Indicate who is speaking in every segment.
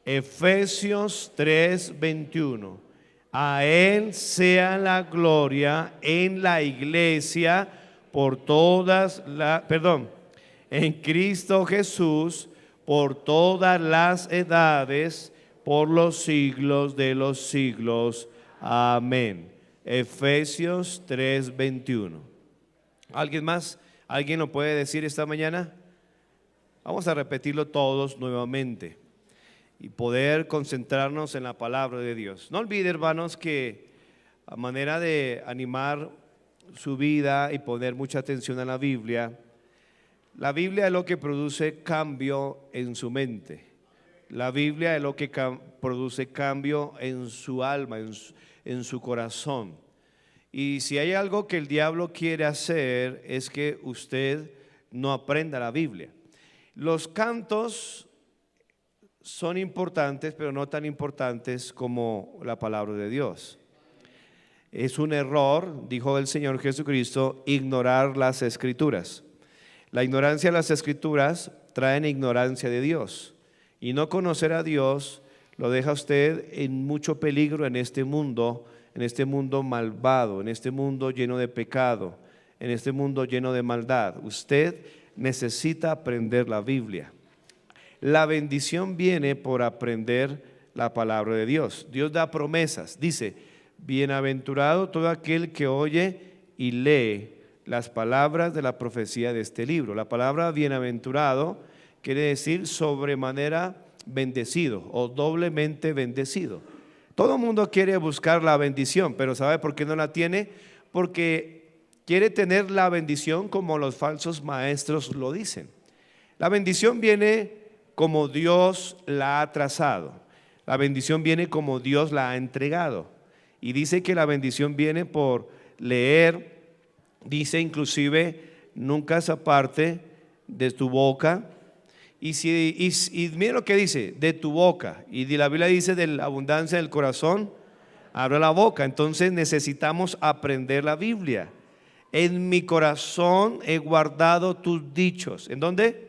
Speaker 1: Efesios 3:21. A Él sea la gloria en la iglesia por en Cristo Jesús por todas las edades, por los siglos de los siglos. Amén. Efesios 3:21. ¿Alguien más? ¿Alguien lo puede decir esta mañana? Vamos a repetirlo todos nuevamente y poder concentrarnos en la palabra de Dios. No olvide, hermanos, que a manera de animar su vida y poner mucha atención a la Biblia es lo que produce cambio en su mente. La Biblia es lo que produce cambio en su alma, en su corazón. Y si hay algo que el diablo quiere hacer es que usted no aprenda la Biblia. Los cantos son importantes, pero no tan importantes como la palabra de Dios. Es un error, dijo el Señor Jesucristo, ignorar las Escrituras. La ignorancia de las Escrituras trae ignorancia de Dios. Y no conocer a Dios lo deja usted en mucho peligro en este mundo malvado, en este mundo lleno de pecado, en este mundo lleno de maldad. Usted necesita aprender la Biblia. La bendición viene por aprender la palabra de Dios. Dios da promesas. Dice, bienaventurado todo aquel que oye y lee las palabras de la profecía de este libro. La palabra bienaventurado quiere decir sobremanera bendecido o doblemente bendecido. Todo el mundo quiere buscar la bendición, pero ¿sabe por qué no la tiene? Porque quiere tener la bendición como los falsos maestros lo dicen. La bendición viene como Dios la ha trazado. La bendición viene como Dios la ha entregado. Y dice que la bendición viene por leer. Dice inclusive, nunca se aparte de tu boca. Y mira lo que dice, de tu boca. Y la Biblia dice, de la abundancia del corazón, abre la boca. Entonces necesitamos aprender la Biblia. En mi corazón he guardado tus dichos. ¿En dónde?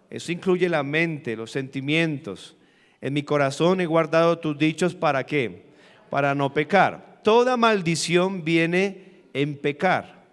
Speaker 1: Eso incluye la mente, los sentimientos. En mi corazón he guardado tus dichos, ¿para qué? Para no pecar. Toda maldición viene en pecar.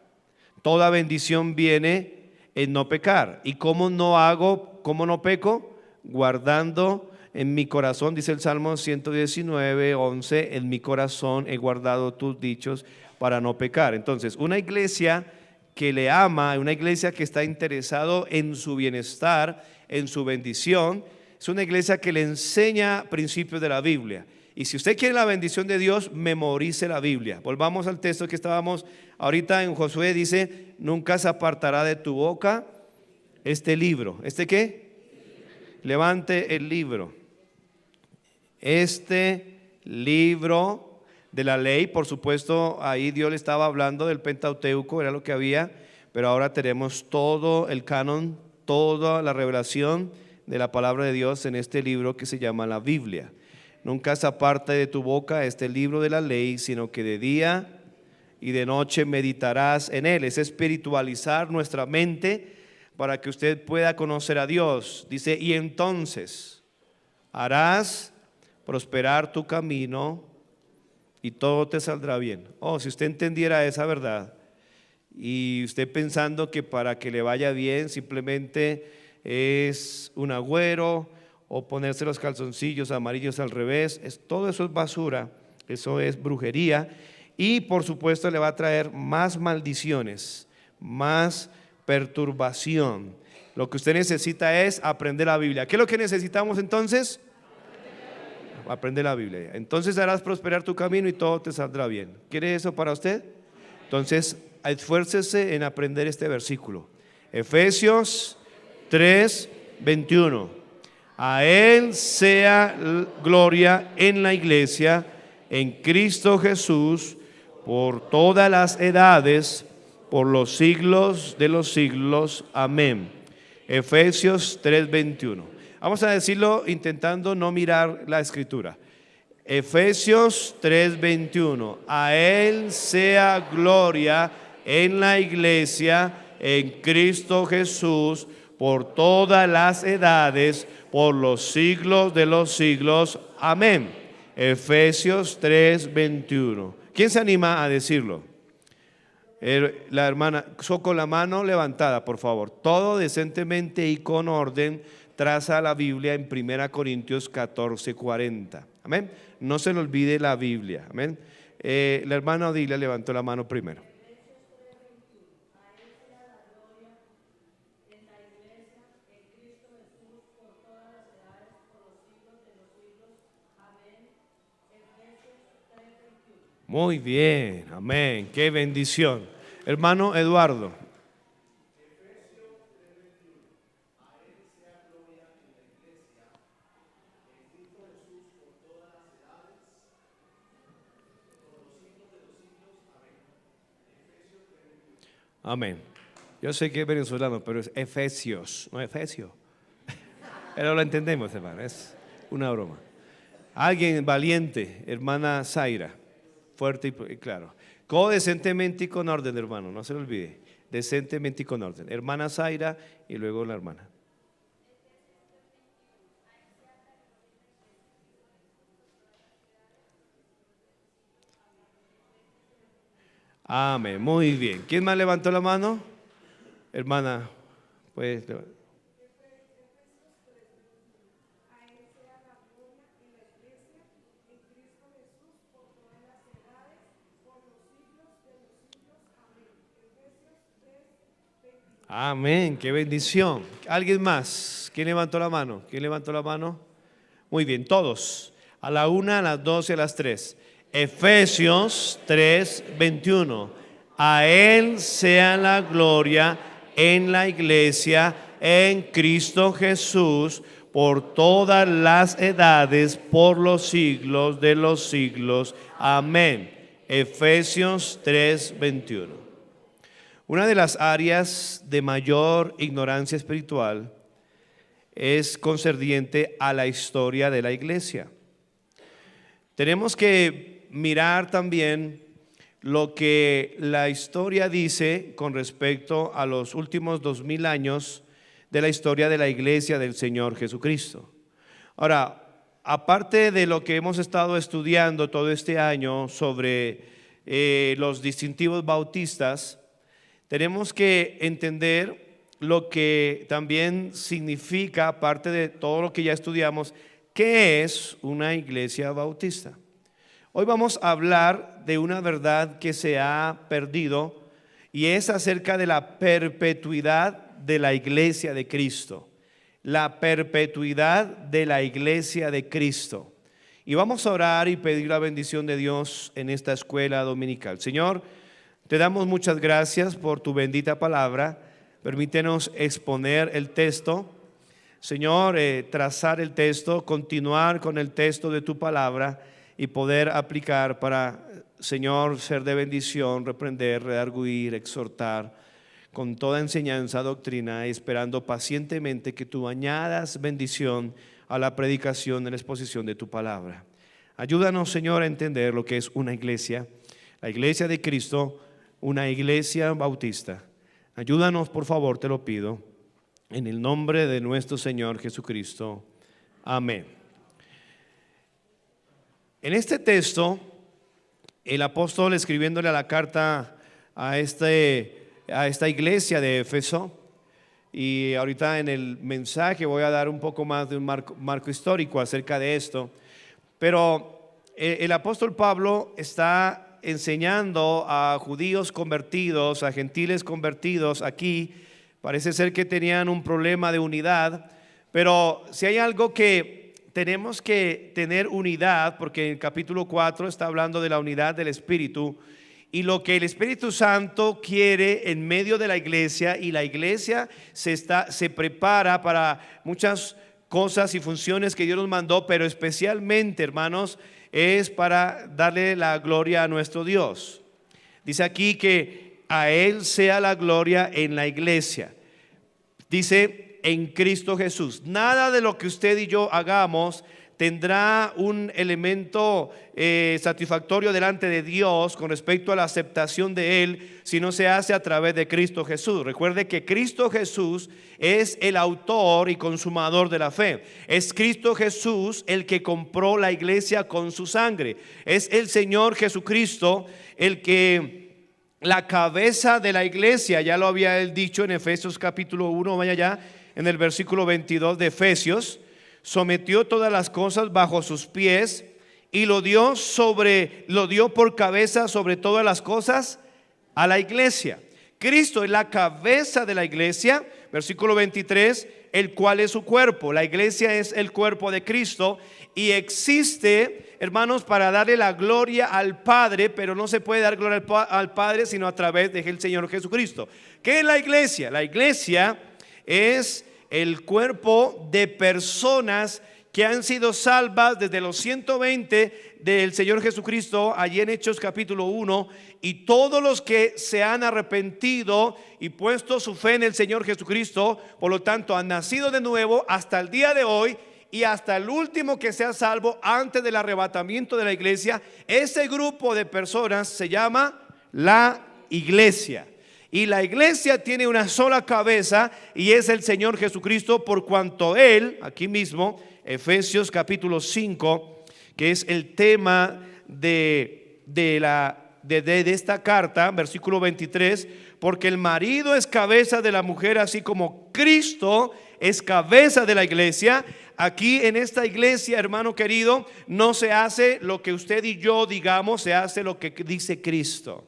Speaker 1: Toda bendición viene en no pecar. ¿Y cómo no peco? Guardando en mi corazón, dice el Salmo 119:11, en mi corazón he guardado tus dichos para no pecar. Entonces, una iglesia que le ama, una iglesia que está interesado en su bienestar, en su bendición, es una iglesia que le enseña principios de la Biblia. Y si usted quiere la bendición de Dios, memorice la Biblia. Volvamos al texto que estábamos ahorita en Josué, dice, nunca se apartará de tu boca este libro. ¿Este qué? Levante el libro. Este libro de la ley, por supuesto, ahí Dios le estaba hablando del Pentateuco, era lo que había, pero ahora tenemos todo el canon, toda la revelación de la palabra de Dios en este libro que se llama la Biblia. Nunca se aparte de tu boca este libro de la ley, sino que de día y de noche meditarás en él. Es espiritualizar nuestra mente para que usted pueda conocer a Dios. Dice, y entonces harás prosperar tu camino y todo te saldrá bien. Si usted entendiera esa verdad y usted pensando que para que le vaya bien simplemente es un agüero o ponerse los calzoncillos amarillos al revés, todo eso es basura, eso es brujería y por supuesto le va a traer más maldiciones, más perturbación. Lo que usted necesita es aprender la Biblia. ¿Qué es lo que necesitamos entonces? Aprende la Biblia. Entonces harás prosperar tu camino y todo te saldrá bien. ¿Quiere eso para usted? Entonces esfuércese en aprender este versículo. Efesios 3:21. A Él sea gloria en la iglesia, en Cristo Jesús, por todas las edades, por los siglos de los siglos. Amén. Efesios 3:21. Vamos a decirlo intentando no mirar la escritura. Efesios 3:21. A Él sea gloria en la iglesia, en Cristo Jesús, por todas las edades, por los siglos de los siglos. Amén. Efesios 3:21. ¿Quién se anima a decirlo? La hermana, con la mano levantada, por favor. Todo decentemente y con orden traza la Biblia en 1 Corintios 14:40. Amén. No se le olvide la Biblia. Amén. La hermana Odilia levantó la mano primero. Muy bien, amén, qué bendición. Hermano Eduardo. Amén. Yo sé que es venezolano, pero es Efesios, no Efesio. Pero lo entendemos, hermano, es una broma. Alguien valiente, hermana Zaira. Fuerte y claro. Decentemente y con orden, hermano, no se lo olvide. Decentemente y con orden. Hermana Zaira y luego la hermana. Amén, muy bien. ¿Quién más levantó la mano? Hermana, pues. Amén, qué bendición. ¿Alguien más? ¿Quién levantó la mano? ¿Quién levantó la mano? Muy bien, todos. A la 1, a las 2 y a las 3. Efesios 3:21. A Él sea la gloria en la iglesia, en Cristo Jesús, por todas las edades, por los siglos de los siglos. Amén. Efesios 3:21. Una de las áreas de mayor ignorancia espiritual es concerniente a la historia de la iglesia. Tenemos que mirar también lo que la historia dice con respecto a los últimos 2000 años de la historia de la iglesia del Señor Jesucristo. Ahora, aparte de lo que hemos estado estudiando todo este año sobre los distintivos bautistas, tenemos que entender lo que también significa, aparte de todo lo que ya estudiamos, ¿qué es una iglesia bautista? Hoy vamos a hablar de una verdad que se ha perdido y es acerca de la perpetuidad de la iglesia de Cristo. La perpetuidad de la iglesia de Cristo. Y vamos a orar y pedir la bendición de Dios en esta escuela dominical. Señor, te damos muchas gracias por tu bendita palabra. Permítenos exponer el texto. Señor, trazar el texto, continuar con el texto de tu palabra y poder aplicar para, Señor, ser de bendición, reprender, redarguir, exhortar con toda enseñanza, doctrina, esperando pacientemente que tú añadas bendición a la predicación y la exposición de tu palabra. Ayúdanos, Señor, a entender lo que es una iglesia, la iglesia de Cristo, una iglesia bautista. Ayúdanos, por favor, te lo pido, en el nombre de nuestro Señor Jesucristo. Amén. En este texto, el apóstol escribiéndole a la carta a esta iglesia de Éfeso, y ahorita en el mensaje voy a dar un poco más de un marco histórico acerca de esto, pero el apóstol Pablo está enseñando a judíos convertidos, a gentiles convertidos aquí. Parece ser que tenían un problema de unidad, pero si hay algo que tenemos que tener unidad, porque en el capítulo 4 está hablando de la unidad del Espíritu y lo que el Espíritu Santo quiere en medio de la iglesia, y la iglesia se prepara para muchas cosas y funciones que Dios nos mandó, pero especialmente, hermanos, es para darle la gloria a nuestro Dios. Dice aquí que a Él sea la gloria en la iglesia. Dice en Cristo Jesús. Nada de lo que usted y yo hagamos tendrá un elemento satisfactorio delante de Dios con respecto a la aceptación de Él si no se hace a través de Cristo Jesús. Recuerde que Cristo Jesús es el autor y consumador de la fe. Es Cristo Jesús el que compró la iglesia con su sangre. Es el Señor Jesucristo el que, la cabeza de la iglesia, ya lo había él dicho en Efesios capítulo 1, vaya ya en el versículo 22 de Efesios. Sometió todas las cosas bajo sus pies y lo dio por cabeza sobre todas las cosas a la iglesia. Cristo es la cabeza de la iglesia, versículo 23, el cual es su cuerpo. La iglesia es el cuerpo de Cristo y existe, hermanos, para darle la gloria al Padre, pero no se puede dar gloria al Padre sino a través del Señor Jesucristo. ¿Qué es la iglesia? La iglesia es el cuerpo de personas que han sido salvas desde los 120 del Señor Jesucristo, allí en Hechos capítulo 1, y todos los que se han arrepentido y puesto su fe en el Señor Jesucristo, por lo tanto han nacido de nuevo hasta el día de hoy y hasta el último que sea salvo antes del arrebatamiento de la iglesia. Ese grupo de personas se llama la iglesia. Y la iglesia tiene una sola cabeza y es el Señor Jesucristo, por cuanto Él, aquí mismo, Efesios capítulo 5, que es el tema de esta carta, versículo 23, porque el marido es cabeza de la mujer, así como Cristo es cabeza de la iglesia. Aquí en esta iglesia, hermano querido, no se hace lo que usted y yo digamos, se hace lo que dice Cristo,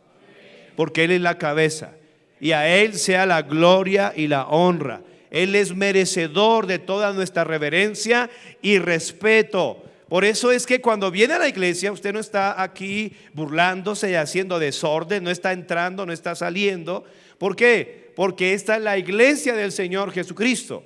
Speaker 1: porque Él es la cabeza. Y a Él sea la gloria y la honra. Él es merecedor de toda nuestra reverencia y respeto. Por eso es que cuando viene a la iglesia, usted no está aquí burlándose y haciendo desorden, no está entrando, no está saliendo. ¿Por qué? Porque esta es la iglesia del Señor Jesucristo.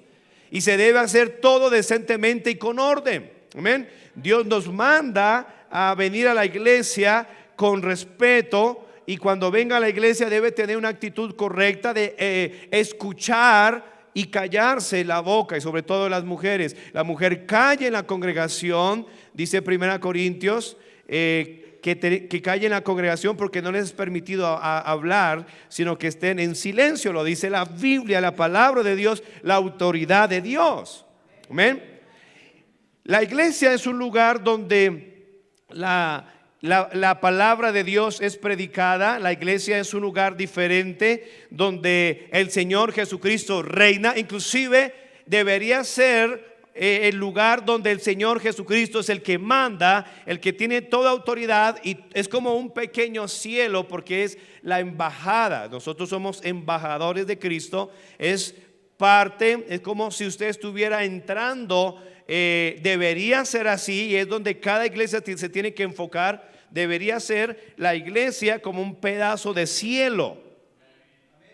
Speaker 1: Y se debe hacer todo decentemente y con orden. Amén. Dios nos manda a venir a la iglesia con respeto. Y cuando venga a la iglesia debe tener una actitud correcta de escuchar y callarse la boca, y sobre todo las mujeres. La mujer calle en la congregación, dice 1 Corintios, que calle en la congregación porque no les es permitido hablar, sino que estén en silencio. Lo dice la Biblia, la palabra de Dios, la autoridad de Dios. Amén. La iglesia es un lugar donde la palabra de Dios es predicada. La iglesia es un lugar diferente donde el Señor Jesucristo reina. Inclusive debería ser el lugar donde el Señor Jesucristo es el que manda, el que tiene toda autoridad, y es como un pequeño cielo porque es la embajada. Nosotros somos embajadores de Cristo. Es como si usted estuviera entrando. Debería ser así, y es donde cada iglesia se tiene que enfocar. Debería ser la iglesia como un pedazo de cielo,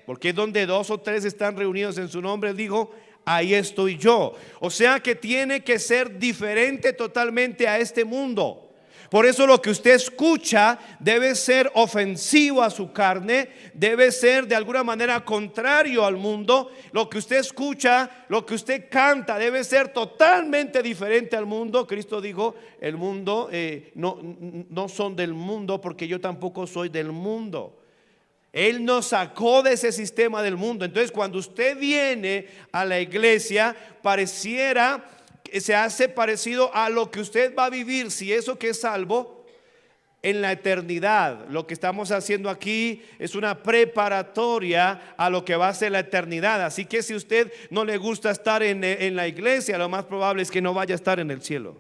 Speaker 1: porque es donde 2 o 3 están reunidos en su nombre. Él dijo: ahí estoy yo. O sea que tiene que ser diferente totalmente a este mundo. Por eso lo que usted escucha debe ser ofensivo a su carne, debe ser de alguna manera contrario al mundo. Lo que usted escucha, lo que usted canta debe ser totalmente diferente al mundo. Cristo dijo: el mundo no son del mundo, porque yo tampoco soy del mundo. Él nos sacó de ese sistema del mundo. Entonces cuando usted viene a la iglesia, pareciera, se hace parecido a lo que usted va a vivir, si eso que es salvo, en la eternidad. Lo que estamos haciendo aquí es una preparatoria a lo que va a ser la eternidad. Así que si usted no le gusta estar en la iglesia, lo más probable es que no vaya a estar en el cielo.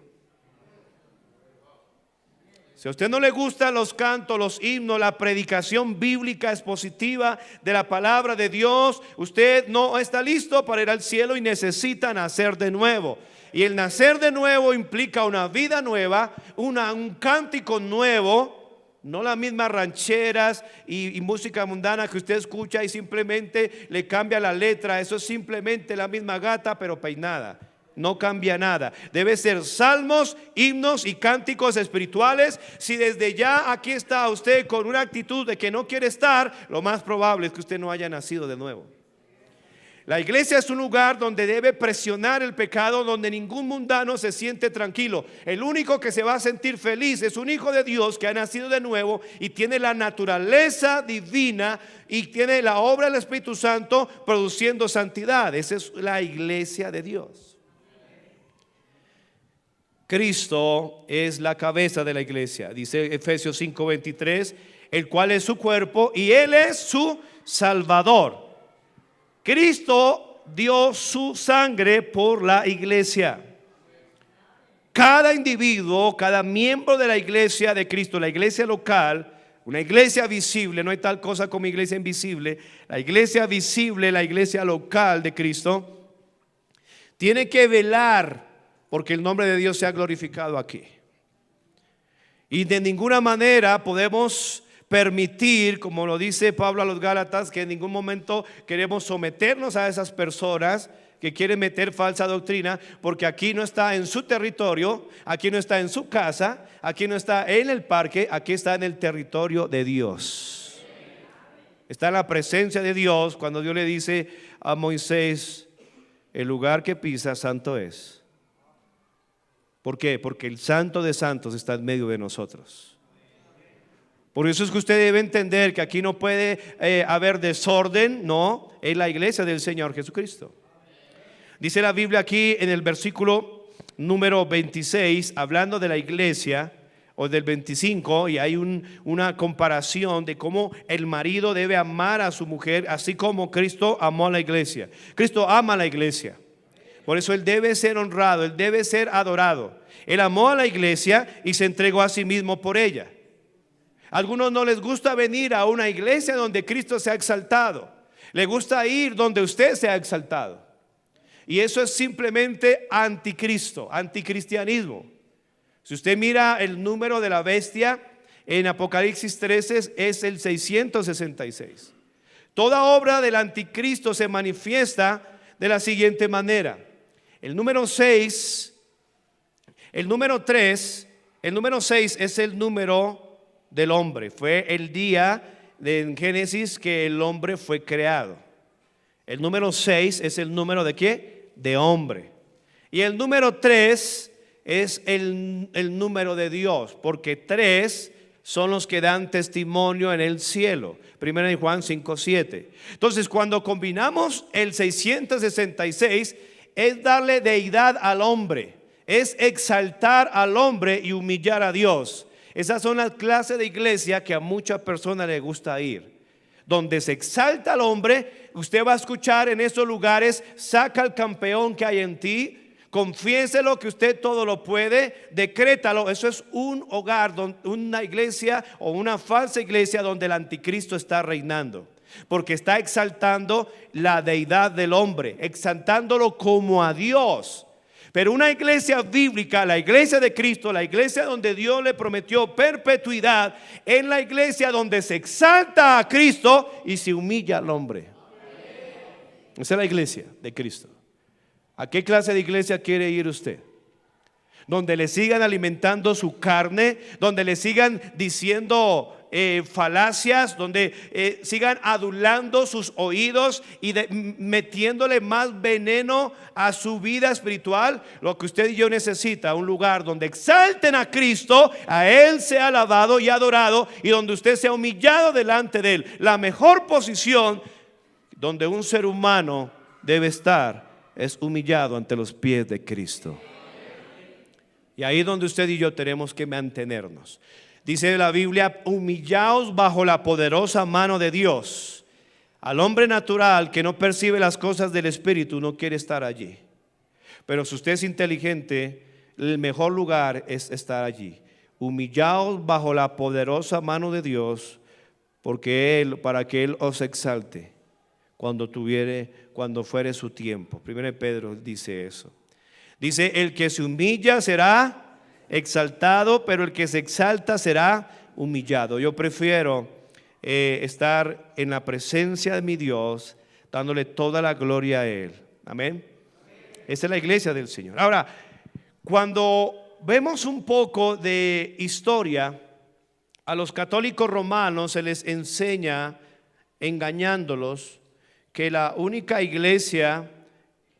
Speaker 1: Si a usted no le gustan los cantos, los himnos, la predicación bíblica expositiva de la palabra de Dios, usted no está listo para ir al cielo y necesita nacer de nuevo. Y el nacer de nuevo implica una vida nueva, un cántico nuevo, no las mismas rancheras y música mundana que usted escucha y simplemente le cambia la letra. Eso es simplemente la misma gata pero peinada. No cambia nada. Debe ser salmos, himnos y cánticos espirituales. Si desde ya aquí está usted con una actitud de que no quiere estar, lo más probable es que usted no haya nacido de nuevo. La iglesia es un lugar donde debe presionar el pecado, donde ningún mundano se siente tranquilo. El único que se va a sentir feliz es un hijo de Dios que ha nacido de nuevo y tiene la naturaleza divina y tiene la obra del Espíritu Santo produciendo santidad. Esa es la iglesia de Dios. Cristo es la cabeza de la iglesia, dice Efesios 5:23, el cual es su cuerpo y Él es su Salvador. Cristo dio su sangre por la iglesia. Cada individuo, cada miembro de la iglesia de Cristo, la iglesia local, una iglesia visible, no hay tal cosa como iglesia invisible, la iglesia visible, la iglesia local de Cristo, tiene que velar porque el nombre de Dios sea glorificado aquí. Y de ninguna manera podemos permitir, como lo dice Pablo a los Gálatas, que en ningún momento queremos someternos a esas personas que quieren meter falsa doctrina, porque aquí no está en su territorio, aquí no está en su casa, aquí no está en el parque, aquí está en el territorio de Dios. Está en la presencia de Dios cuando Dios le dice a Moisés: el lugar que pisa santo es. ¿Por qué? Porque el Santo de Santos está en medio de nosotros. Por eso es que usted debe entender que aquí no puede haber desorden, no, en la iglesia del Señor Jesucristo. Dice la Biblia aquí en el versículo número 26, hablando de la iglesia, o del 25, y hay una comparación de cómo el marido debe amar a su mujer, así como Cristo amó a la iglesia. Cristo ama a la iglesia. Por eso Él debe ser honrado, Él debe ser adorado. Él amó a la iglesia y se entregó a sí mismo por ella. A algunos no les gusta venir a una iglesia donde Cristo se ha exaltado. Le gusta ir donde usted se ha exaltado. Y eso es simplemente anticristo, anticristianismo. Si usted mira el número de la bestia en Apocalipsis 13, es el 666. Toda obra del anticristo se manifiesta de la siguiente manera. El número 6, el número 3, el número 6 es el número del hombre. Fue el día en Génesis que el hombre fue creado. El número 6 es el número de ¿qué? De hombre. Y el número 3 es el número de Dios, porque 3 son los que dan testimonio en el cielo. 1 Juan 5:7. Entonces, cuando combinamos el 666, es darle deidad al hombre, es exaltar al hombre y humillar a Dios. Esas son las clases de iglesia que a muchas personas les gusta ir, donde se exalta al hombre. Usted va a escuchar en esos lugares: saca al campeón que hay en ti, confiéselo que usted todo lo puede, decrétalo. Eso es un hogar, una iglesia o una falsa iglesia donde el anticristo está reinando, porque está exaltando la deidad del hombre, exaltándolo como a Dios. Pero una iglesia bíblica, la iglesia de Cristo, la iglesia donde Dios le prometió perpetuidad, es la iglesia donde se exalta a Cristo y se humilla al hombre. Esa es la iglesia de Cristo. ¿A qué clase de iglesia quiere ir usted? Donde le sigan alimentando su carne, donde le sigan diciendo falacias, donde sigan adulando sus oídos y metiéndole más veneno a su vida espiritual. Lo que usted y yo necesita, un lugar donde exalten a Cristo, a Él sea alabado y adorado, y donde usted sea humillado delante de Él. La mejor posición donde un ser humano debe estar es humillado ante los pies de Cristo. Y ahí es donde usted y yo tenemos que mantenernos. Dice la Biblia: humillaos bajo la poderosa mano de Dios. Al hombre natural que no percibe las cosas del Espíritu no quiere estar allí. Pero si usted es inteligente, el mejor lugar es estar allí. Humillaos bajo la poderosa mano de Dios, para que Él os exalte cuando fuere su tiempo. 1 Pedro dice eso. Dice: el que se humilla será exaltado, pero el que se exalta será humillado. Yo prefiero estar en la presencia de mi Dios, dándole toda la gloria a Él. Amén. Esa es la iglesia del Señor. Ahora, cuando vemos un poco de historia, a los católicos romanos se les enseña, engañándolos, que la única iglesia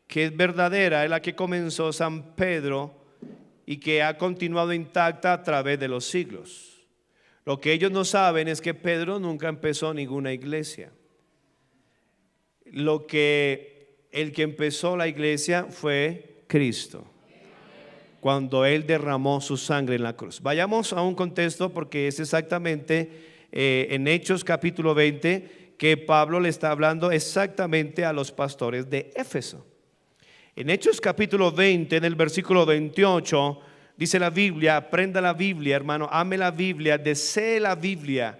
Speaker 1: que es verdadera es la que comenzó San Pedro y que ha continuado intacta a través de los siglos. Lo que ellos no saben es que Pedro nunca empezó ninguna iglesia. El que empezó la iglesia fue Cristo, cuando Él derramó su sangre en la cruz. Vayamos a un contexto, porque es exactamente en Hechos capítulo 20 que Pablo le está hablando exactamente a los pastores de Éfeso. En Hechos capítulo 20, en el versículo 28, dice la Biblia: aprenda la Biblia, hermano, ame la Biblia, desee la Biblia,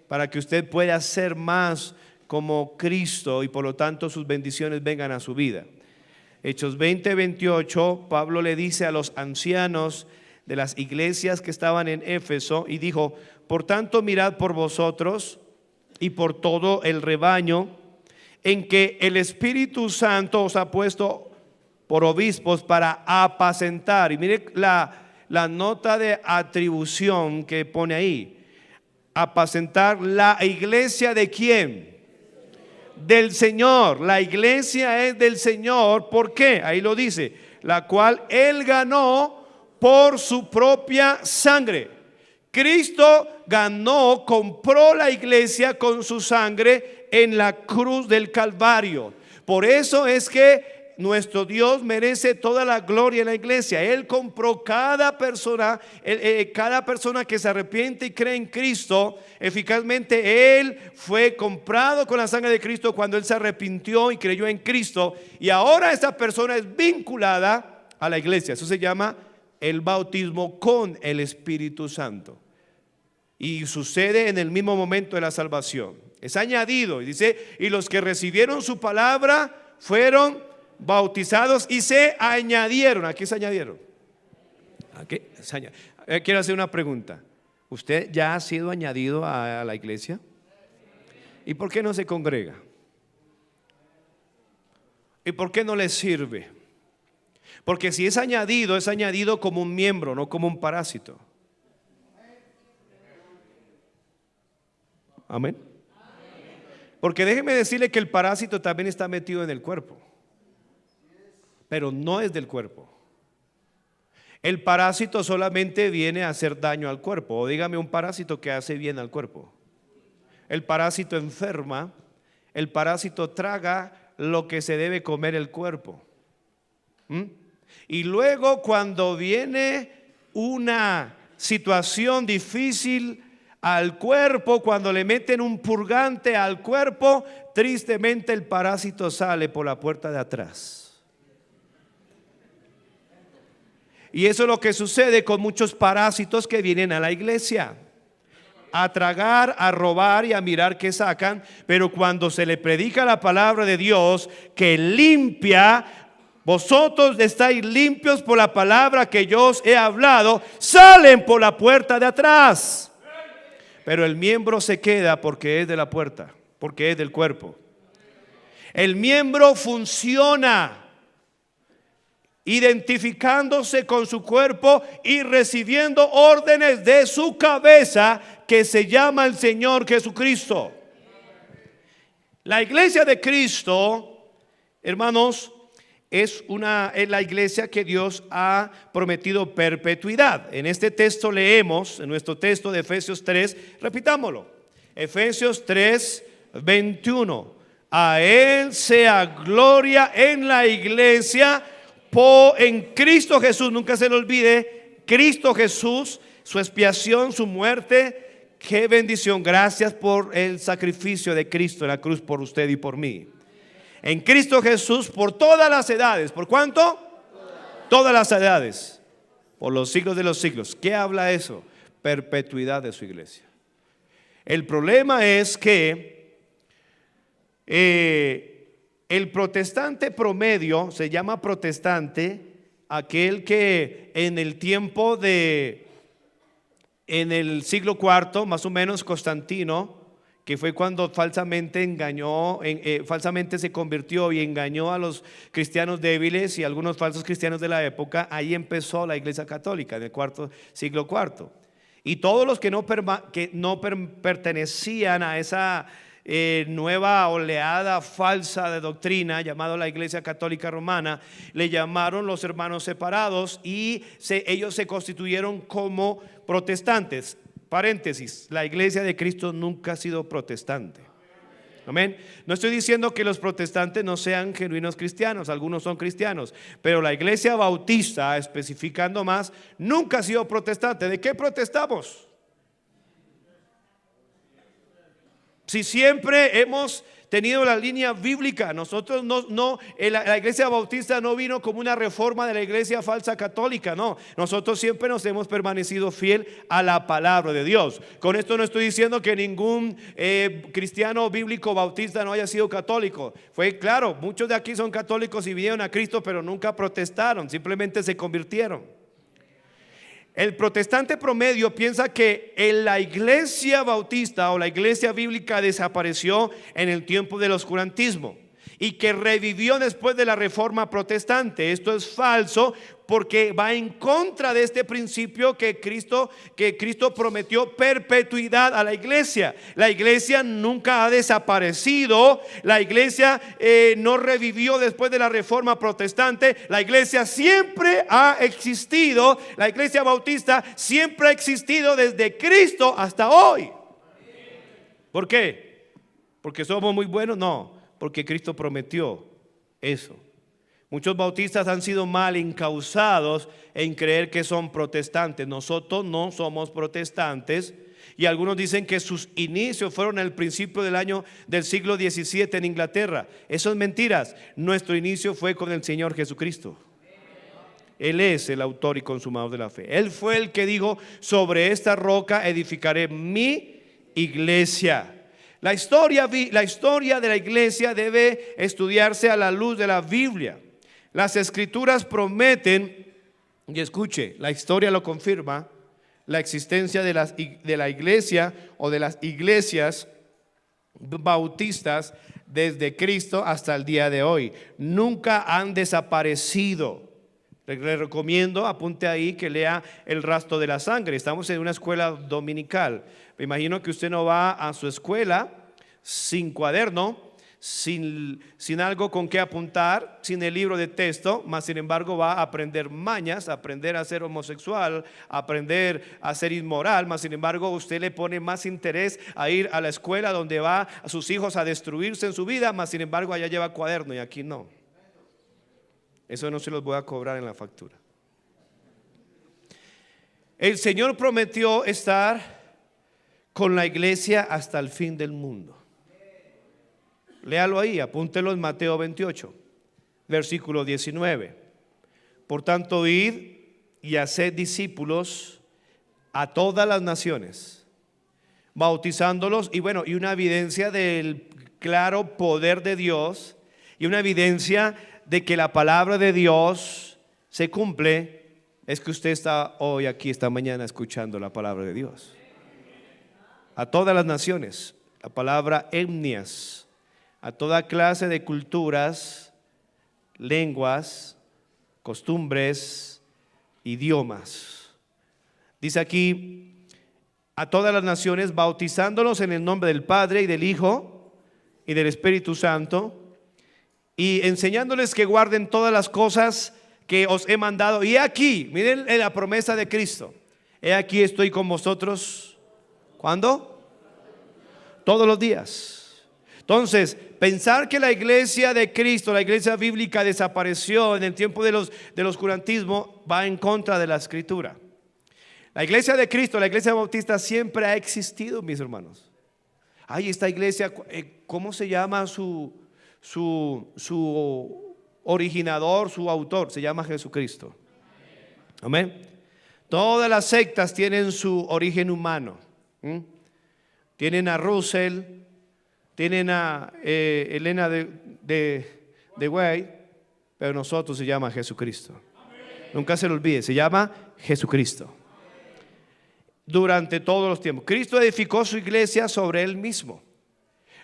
Speaker 1: para que usted pueda ser más como Cristo y por lo tanto sus bendiciones vengan a su vida. Hechos 20, 28, Pablo le dice a los ancianos de las iglesias que estaban en Éfeso y dijo: por tanto, mirad por vosotros y por todo el rebaño en que el Espíritu Santo os ha puesto por obispos para apacentar. Y mire la nota de atribución que pone ahí: apacentar la iglesia. ¿De quién? Del Señor. La iglesia es del Señor. ¿Por qué? Ahí lo dice: la cual Él ganó por su propia sangre. Cristo ganó, compró la iglesia con su sangre en la cruz del Calvario. Por eso es que nuestro Dios merece toda la gloria en la iglesia. Él compró cada persona que se arrepiente y cree en Cristo. Eficazmente Él fue comprado con la sangre de Cristo cuando Él se arrepintió y creyó en Cristo. Y ahora esa persona es vinculada a la iglesia. Eso se llama el bautismo con el Espíritu Santo. Y sucede en el mismo momento de la salvación. Es añadido, y dice: y los que recibieron su palabra fueron bautizados y se añadieron. ¿A qué se añadieron? Quiero hacer una pregunta. ¿Usted ya ha sido añadido a la iglesia? ¿Y por qué no se congrega? ¿Y por qué no le sirve? Porque si es añadido como un miembro, no como un parásito. Amén. Porque déjeme decirle que el parásito también está metido en el cuerpo, pero no es del cuerpo. El parásito solamente viene a hacer daño al cuerpo. O dígame un parásito que hace bien al cuerpo. El parásito enferma. El parásito traga lo que se debe comer el cuerpo. Y luego, cuando viene una situación difícil al cuerpo, cuando le meten un purgante al cuerpo, tristemente el parásito sale por la puerta de atrás. Y eso es lo que sucede con muchos parásitos que vienen a la iglesia: a tragar, a robar y a mirar qué sacan. Pero cuando se le predica la palabra de Dios que limpia, vosotros estáis limpios por la palabra que yo os he hablado, salen por la puerta de atrás. Pero el miembro se queda porque es de la puerta, porque es del cuerpo. El miembro funciona identificándose con su cuerpo y recibiendo órdenes de su cabeza, que se llama el Señor Jesucristo. La iglesia de Cristo, hermanos, es la iglesia que Dios ha prometido perpetuidad. En este texto leemos, en nuestro texto de Efesios 3, repitámoslo: Efesios 3, 21. A Él sea gloria en la iglesia en Cristo Jesús. Nunca se le olvide, Cristo Jesús, su expiación, su muerte. Qué bendición. Gracias por el sacrificio de Cristo en la cruz por usted y por mí. En Cristo Jesús, por todas las edades. ¿Por cuánto? Todas las edades, por los siglos de los siglos. ¿Qué habla eso? Perpetuidad de su iglesia. El problema es que el protestante promedio, se llama protestante aquel que en el tiempo en el siglo IV, más o menos, Constantino, que fue cuando falsamente falsamente se convirtió y engañó a los cristianos débiles y algunos falsos cristianos de la época. Ahí empezó la iglesia católica en el siglo IV. Y todos los que no pertenecían a esa nueva oleada falsa de doctrina llamado la Iglesia Católica Romana, le llamaron los hermanos separados y ellos se constituyeron como protestantes. Paréntesis, la Iglesia de Cristo nunca ha sido protestante. Amén. No estoy diciendo que los protestantes no sean genuinos cristianos, algunos son cristianos, pero la Iglesia Bautista, especificando más, nunca ha sido protestante. ¿De qué protestamos? Si siempre hemos tenido la línea bíblica, nosotros la Iglesia Bautista no vino como una reforma de la Iglesia falsa católica, no. Nosotros siempre nos hemos permanecido fiel a la palabra de Dios. Con esto no estoy diciendo que ningún cristiano bíblico bautista no haya sido católico. Fue claro, muchos de aquí son católicos y vinieron a Cristo, pero nunca protestaron, simplemente se convirtieron. El protestante promedio piensa que la Iglesia Bautista o la Iglesia Bíblica desapareció en el tiempo del oscurantismo y que revivió después de la Reforma Protestante. Esto es falso, porque va en contra de este principio que Cristo prometió perpetuidad a la iglesia. La iglesia nunca ha desaparecido. La iglesia no revivió después de la Reforma Protestante. La iglesia siempre ha existido. La Iglesia Bautista siempre ha existido desde Cristo hasta hoy. ¿Por qué? ¿Porque somos muy buenos? No, porque Cristo prometió eso. Muchos bautistas han sido mal encausados en creer que son protestantes. Nosotros no somos protestantes, y algunos dicen que sus inicios fueron al principio del siglo XVII en Inglaterra. Eso es mentiras. Nuestro inicio fue con el Señor Jesucristo. Él es el autor y consumador de la fe. Él fue el que dijo: sobre esta roca edificaré mi iglesia. La historia de la iglesia debe estudiarse a la luz de la Biblia. Las escrituras prometen, y escuche, la historia lo confirma, la existencia de la iglesia o de las iglesias bautistas desde Cristo hasta el día de hoy. Nunca han desaparecido. Le recomiendo, apunte ahí, que lea El rastro de la sangre. Estamos en una escuela dominical. Me imagino que usted no va a su escuela sin cuaderno, sin algo con qué apuntar, sin el libro de texto, mas sin embargo va a aprender mañas, a aprender a ser homosexual, a aprender a ser inmoral. Mas sin embargo usted le pone más interés a ir a la escuela donde va a sus hijos a destruirse en su vida, mas sin embargo allá lleva cuaderno y aquí no. Eso no se los voy a cobrar en la factura. El Señor prometió estar con la iglesia hasta el fin del mundo. Léalo ahí, apúntelo en Mateo 28, versículo 19. Por tanto, id y haced discípulos a todas las naciones, bautizándolos, y una evidencia del claro poder de Dios y una evidencia de que la palabra de Dios se cumple, es que usted está hoy aquí, esta mañana, escuchando la palabra de Dios. A todas las naciones, la palabra etnias, a toda clase de culturas, lenguas, costumbres, idiomas. Dice aquí: a todas las naciones, bautizándolos en el nombre del Padre y del Hijo y del Espíritu Santo, y enseñándoles que guarden todas las cosas que os he mandado. Y aquí, miren la promesa de Cristo: he aquí estoy con vosotros. ¿Cuándo? Todos los días. Entonces, pensar que la iglesia de Cristo, la iglesia bíblica, desapareció en el tiempo del oscurantismo va en contra de la escritura. La iglesia de Cristo, la iglesia bautista, siempre ha existido, mis hermanos. Ay, esta iglesia, ¿cómo se llama su originador, su autor? Se llama Jesucristo. Amén. Todas las sectas tienen su origen humano. Tienen a Russell, tienen a Elena de White, pero nosotros se llama Jesucristo. Nunca se lo olvide, se llama Jesucristo. Durante todos los tiempos, Cristo edificó su iglesia sobre Él mismo.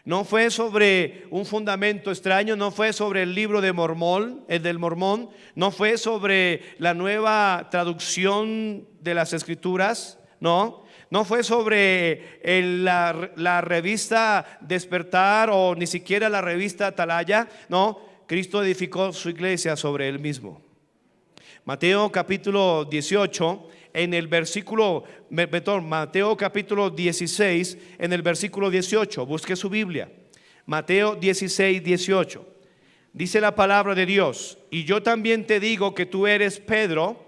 Speaker 1: No fue sobre un fundamento extraño, no fue sobre el libro de Mormón, el del Mormón, no fue sobre la nueva traducción de las Escrituras, no. no fue sobre la revista Despertar o ni siquiera la revista Atalaya. No, Cristo edificó su iglesia sobre él mismo. Mateo capítulo 18, en el versículo, Mateo capítulo 16, en el versículo 18, busque su Biblia. Mateo 16, 18. Dice la palabra de Dios: y yo también te digo que tú eres Pedro,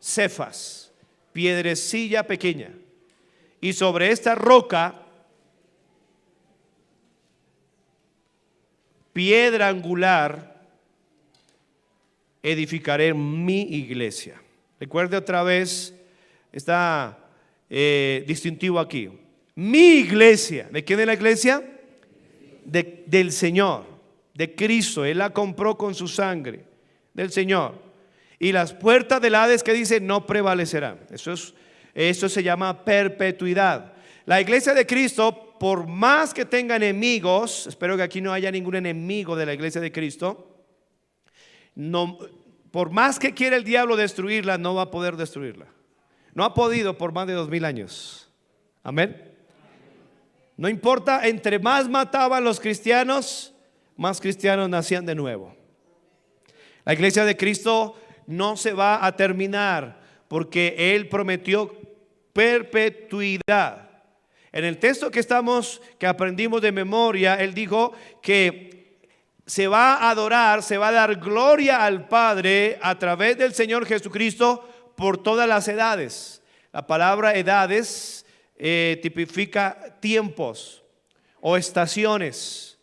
Speaker 1: Cefas, piedrecilla pequeña, y sobre esta roca, piedra angular, edificaré mi iglesia. Recuerde otra vez, está distintivo aquí. Mi iglesia. ¿De quién es la iglesia? Del Señor, de Cristo. Él la compró con su sangre, del Señor. Y las puertas del Hades, que dice, no prevalecerán. Eso se llama perpetuidad. La iglesia de Cristo, por más que tenga enemigos, espero que aquí no haya ningún enemigo de la iglesia de Cristo, no, por más que quiera el diablo destruirla, no va a poder destruirla. No ha podido por más de 2000 años. Amén. No importa, entre más mataban los cristianos, más cristianos nacían de nuevo. La iglesia de Cristo no se va a terminar, porque Él prometió perpetuidad. En el texto que aprendimos de memoria, Él dijo que se va a adorar, se va a dar gloria al Padre a través del Señor Jesucristo por todas las edades. La palabra edades tipifica tiempos o estaciones.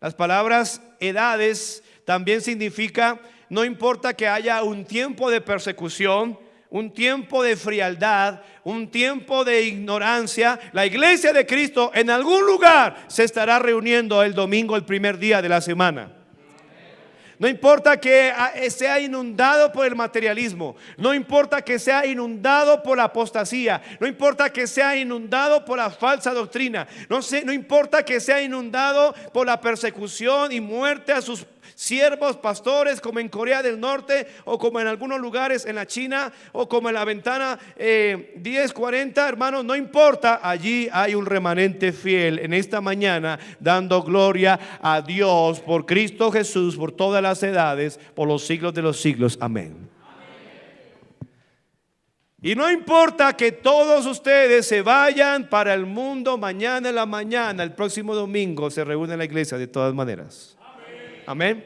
Speaker 1: Las palabras edades también significa, no importa que haya un tiempo de persecución, un tiempo de frialdad, un tiempo de ignorancia, la iglesia de Cristo en algún lugar se estará reuniendo el domingo, el primer día de la semana. No importa que sea inundado por el materialismo, no importa que sea inundado por la apostasía, no importa que sea inundado por la falsa doctrina, no importa que sea inundado por la persecución y muerte a sus siervos, pastores, como en Corea del Norte, o como en algunos lugares en la China, o como en la ventana 1040, hermanos, no importa, allí hay un remanente fiel en esta mañana, dando gloria a Dios por Cristo Jesús, por todas las edades, por los siglos de los siglos. Amén. Y no importa que todos ustedes se vayan para el mundo mañana en la mañana, el próximo domingo se reúne en la iglesia de todas maneras. Amén.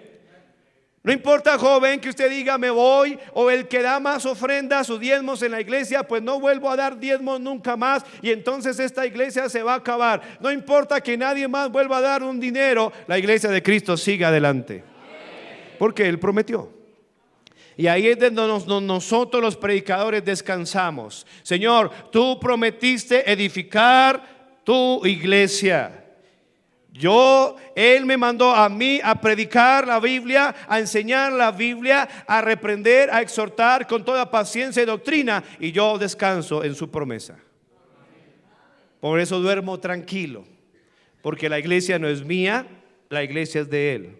Speaker 1: No importa, joven, que usted diga me voy, o el que da más ofrendas o diezmos en la iglesia, pues no vuelvo a dar diezmos nunca más, y entonces esta iglesia se va a acabar. No importa que nadie más vuelva a dar un dinero, la iglesia de Cristo sigue adelante, porque Él prometió. Y ahí es donde nosotros los predicadores descansamos. Señor, tú prometiste edificar tu iglesia. Él me mandó a mí a predicar la Biblia, a enseñar la Biblia, a reprender, a exhortar con toda paciencia y doctrina, y yo descanso en su promesa. Por eso duermo tranquilo, porque la iglesia no es mía, la iglesia es de Él.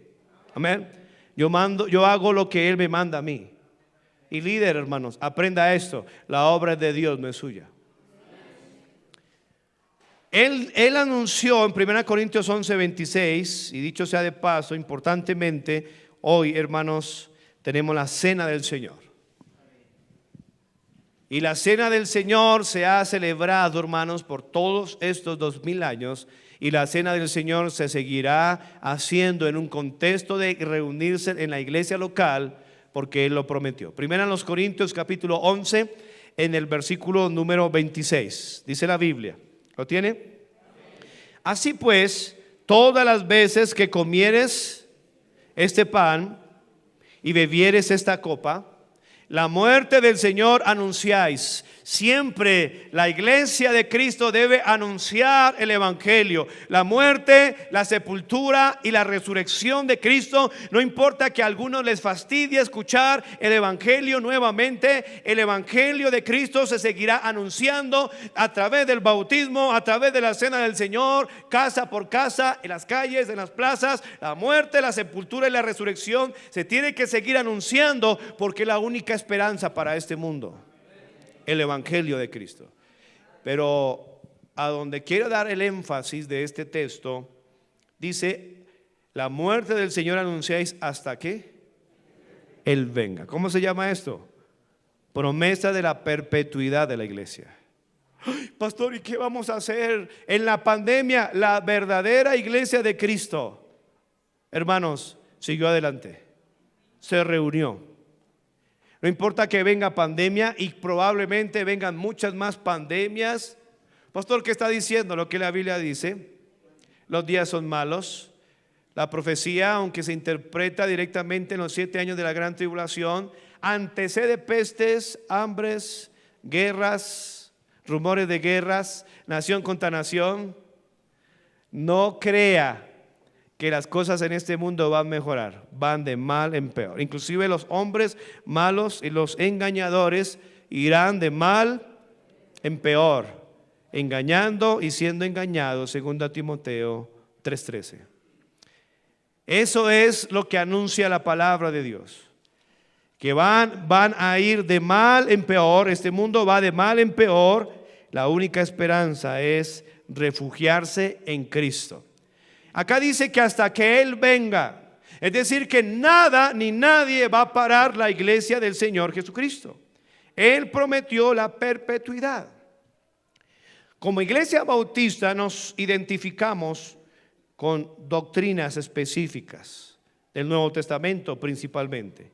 Speaker 1: Amén. Yo hago lo que Él me manda a mí. Y líder, hermanos, aprenda esto: la obra de Dios no es suya. Él anunció en 1 Corintios 11, 26, y dicho sea de paso, importantemente, hoy, hermanos, tenemos la cena del Señor. Y la cena del Señor se ha celebrado, hermanos, por todos estos 2000 años. Y la cena del Señor se seguirá haciendo en un contexto de reunirse en la iglesia local, porque Él lo prometió. 1 Corintios capítulo 11, en el versículo número 26, dice la Biblia. ¿Lo tiene? Así pues, todas las veces que comieres este pan y bebieres esta copa, la muerte del Señor anunciáis. Siempre la iglesia de Cristo debe anunciar el evangelio, la muerte, la sepultura y la resurrección de Cristo. No importa que a algunos les fastidie escuchar el evangelio nuevamente, el evangelio de Cristo se seguirá anunciando a través del bautismo, a través de la cena del Señor, casa por casa, en las calles, en las plazas. La muerte, la sepultura y la resurrección se tiene que seguir anunciando, porque es la única esperanza para este mundo, el evangelio de Cristo. Pero a donde quiero dar el énfasis de este texto, dice, la muerte del Señor anunciáis hasta que Él venga. ¿Cómo se llama esto? Promesa de la perpetuidad de la iglesia. ¡Ay, pastor! ¿Y qué vamos a hacer en la pandemia? La verdadera iglesia de Cristo, hermanos, siguió adelante, se reunió. No importa que venga pandemia, y probablemente vengan muchas más pandemias. Pastor, ¿qué está diciendo? Lo que la Biblia dice: los días son malos. La profecía, aunque se interpreta directamente en los 7 años de la gran tribulación, antecede pestes, hambres, guerras, rumores de guerras, nación contra nación. No crea que las cosas en este mundo van a mejorar, van de mal en peor. Inclusive los hombres malos y los engañadores irán de mal en peor, engañando y siendo engañados, según Timoteo 3:13. Eso es lo que anuncia la palabra de Dios, que van a ir de mal en peor. Este mundo va de mal en peor. La única esperanza es refugiarse en Cristo. Acá dice que hasta que Él venga, es decir, que nada ni nadie va a parar la iglesia del Señor Jesucristo. Él prometió la perpetuidad. Como iglesia bautista nos identificamos con doctrinas específicas del Nuevo Testamento principalmente,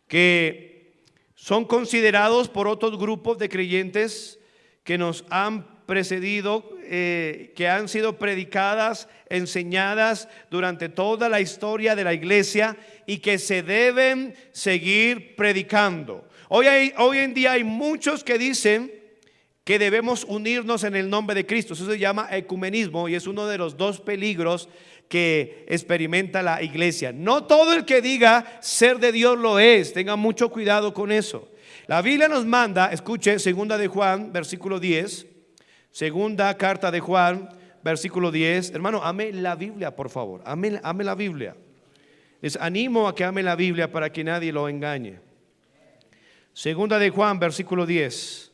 Speaker 1: que son considerados por otros grupos de creyentes que nos han precedido, que han sido predicadas, enseñadas durante toda la historia de la iglesia y que se deben seguir predicando. Hoy en día hay muchos que dicen que debemos unirnos en el nombre de Cristo. Eso se llama ecumenismo y es uno de los 2 peligros que experimenta la iglesia. No todo el que diga ser de Dios lo es. Tengan mucho cuidado con eso. La Biblia nos manda, escuche, 2 de Juan, versículo 10. Segunda carta de Juan, versículo 10. Hermano, ame la Biblia, por favor. Ame la Biblia. Les animo a que ame la Biblia para que nadie lo engañe. Segunda de Juan, versículo 10.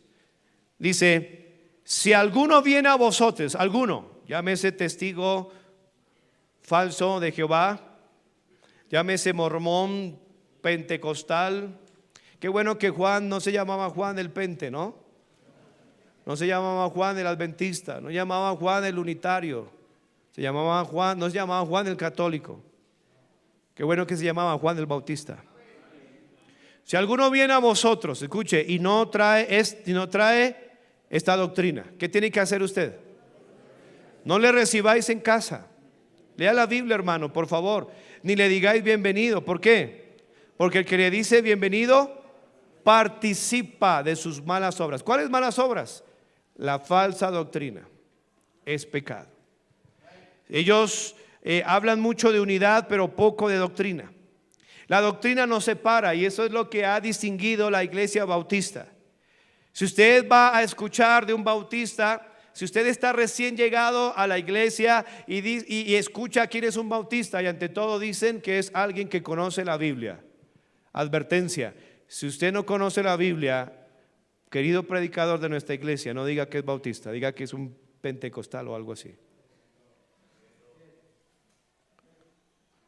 Speaker 1: Dice: si alguno viene a vosotros, alguno, llámese testigo falso de Jehová, llámese mormón, pentecostal. Qué bueno que Juan no se llamaba Juan el Pente, ¿no? No se llamaba Juan el Adventista, no se llamaba Juan el Unitario, no se llamaba Juan el Católico. Qué bueno que se llamaba Juan el Bautista. Si alguno viene a vosotros, escuche, y no trae esta doctrina, ¿qué tiene que hacer usted? No le recibáis en casa. Lea la Biblia, hermano, por favor. Ni le digáis bienvenido. ¿Por qué? Porque el que le dice bienvenido participa de sus malas obras. ¿Cuáles malas obras? La falsa doctrina es pecado. Ellos hablan mucho de unidad, pero poco de doctrina. La doctrina nos separa y eso es lo que ha distinguido la iglesia bautista. Si usted va a escuchar de un bautista, si usted está recién llegado a la iglesia y escucha quién es un bautista, y ante todo dicen que es alguien que conoce la Biblia. Advertencia: si usted no conoce la Biblia, querido predicador de nuestra iglesia, no diga que es bautista, diga que es un pentecostal o algo así.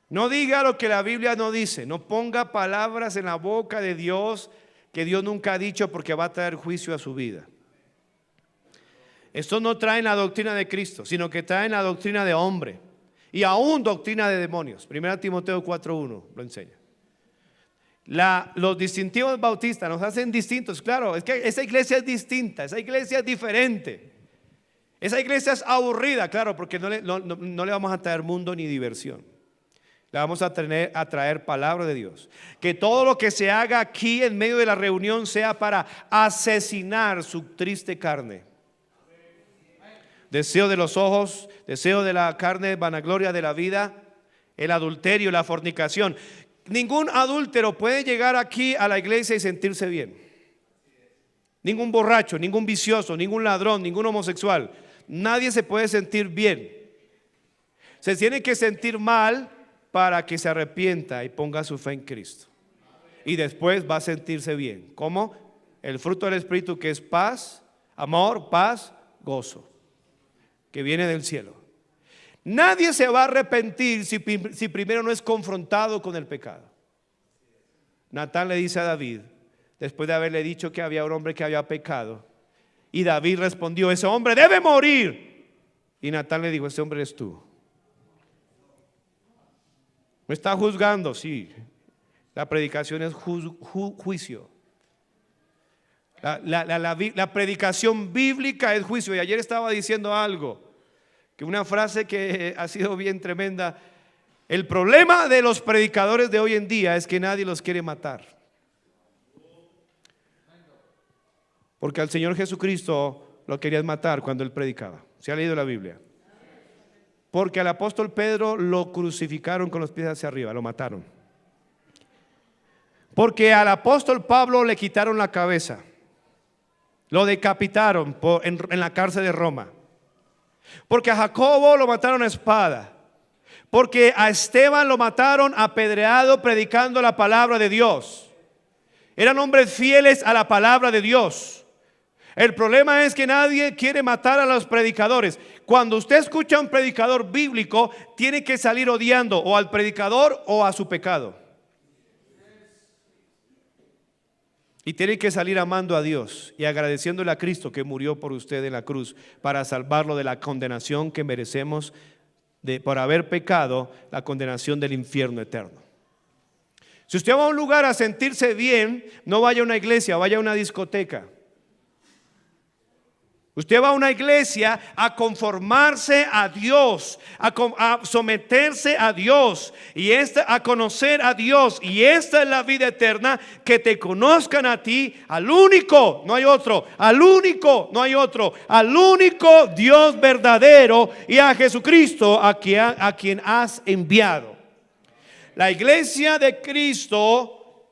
Speaker 1: No diga lo que la Biblia no dice. No ponga palabras en la boca de Dios que Dios nunca ha dicho, porque va a traer juicio a su vida. Esto no trae la doctrina de Cristo, sino que trae la doctrina de hombre y aún doctrina de demonios. 1 Timoteo 4:1 lo enseña. Los distintivos bautistas nos hacen distintos. Claro, es que esa iglesia es distinta, esa iglesia es diferente, esa iglesia es aburrida. Claro, porque no le vamos a traer mundo ni diversión. Le vamos a traer palabra de Dios. Que todo lo que se haga aquí en medio de la reunión sea para asesinar su triste carne. Deseo de los ojos, deseo de la carne, vanagloria de la vida, el adulterio, la fornicación. Ningún adúltero puede llegar aquí a la iglesia y sentirse bien. Ningún borracho, ningún vicioso, ningún ladrón, ningún homosexual. Nadie se puede sentir bien. Se tiene que sentir mal para que se arrepienta y ponga su fe en Cristo. Y después va a sentirse bien. ¿Cómo? El fruto del Espíritu, que es paz, amor, paz, gozo, que viene del cielo. Nadie se va a arrepentir si primero no es confrontado con el pecado. Natán le dice a David, después de haberle dicho que había un hombre que había pecado, y David respondió, ese hombre debe morir. Y Natán le dijo, ese hombre eres tú. ¿Me está juzgando? Sí. La predicación es juicio. La predicación bíblica es juicio. Y ayer estaba diciendo algo, que una frase que ha sido bien tremenda. El problema de los predicadores de hoy en día es que nadie los quiere matar. Porque al Señor Jesucristo lo querían matar cuando Él predicaba. ¿Se ha leído la Biblia? Porque al apóstol Pedro lo crucificaron con los pies hacia arriba, lo mataron. Porque al apóstol Pablo le quitaron la cabeza, lo decapitaron en la cárcel de Roma. Porque a Jacobo lo mataron a espada. Porque a Esteban lo mataron apedreado predicando la palabra de Dios. Eran hombres fieles a la palabra de Dios. El problema es que nadie quiere matar a los predicadores. Cuando usted escucha a un predicador bíblico, tiene que salir odiando o al predicador o a su pecado. Y tiene que salir amando a Dios y agradeciéndole a Cristo que murió por usted en la cruz para salvarlo de la condenación que merecemos por haber pecado, la condenación del infierno eterno. Si usted va a un lugar a sentirse bien, no vaya a una iglesia, vaya a una discoteca. Usted va a una iglesia a conformarse a Dios, a someterse a Dios y a conocer a Dios. Y esta es la vida eterna, que te conozcan a ti, al único, no hay otro, al único, no hay otro, al único Dios verdadero, y a Jesucristo a quien has enviado. La iglesia de Cristo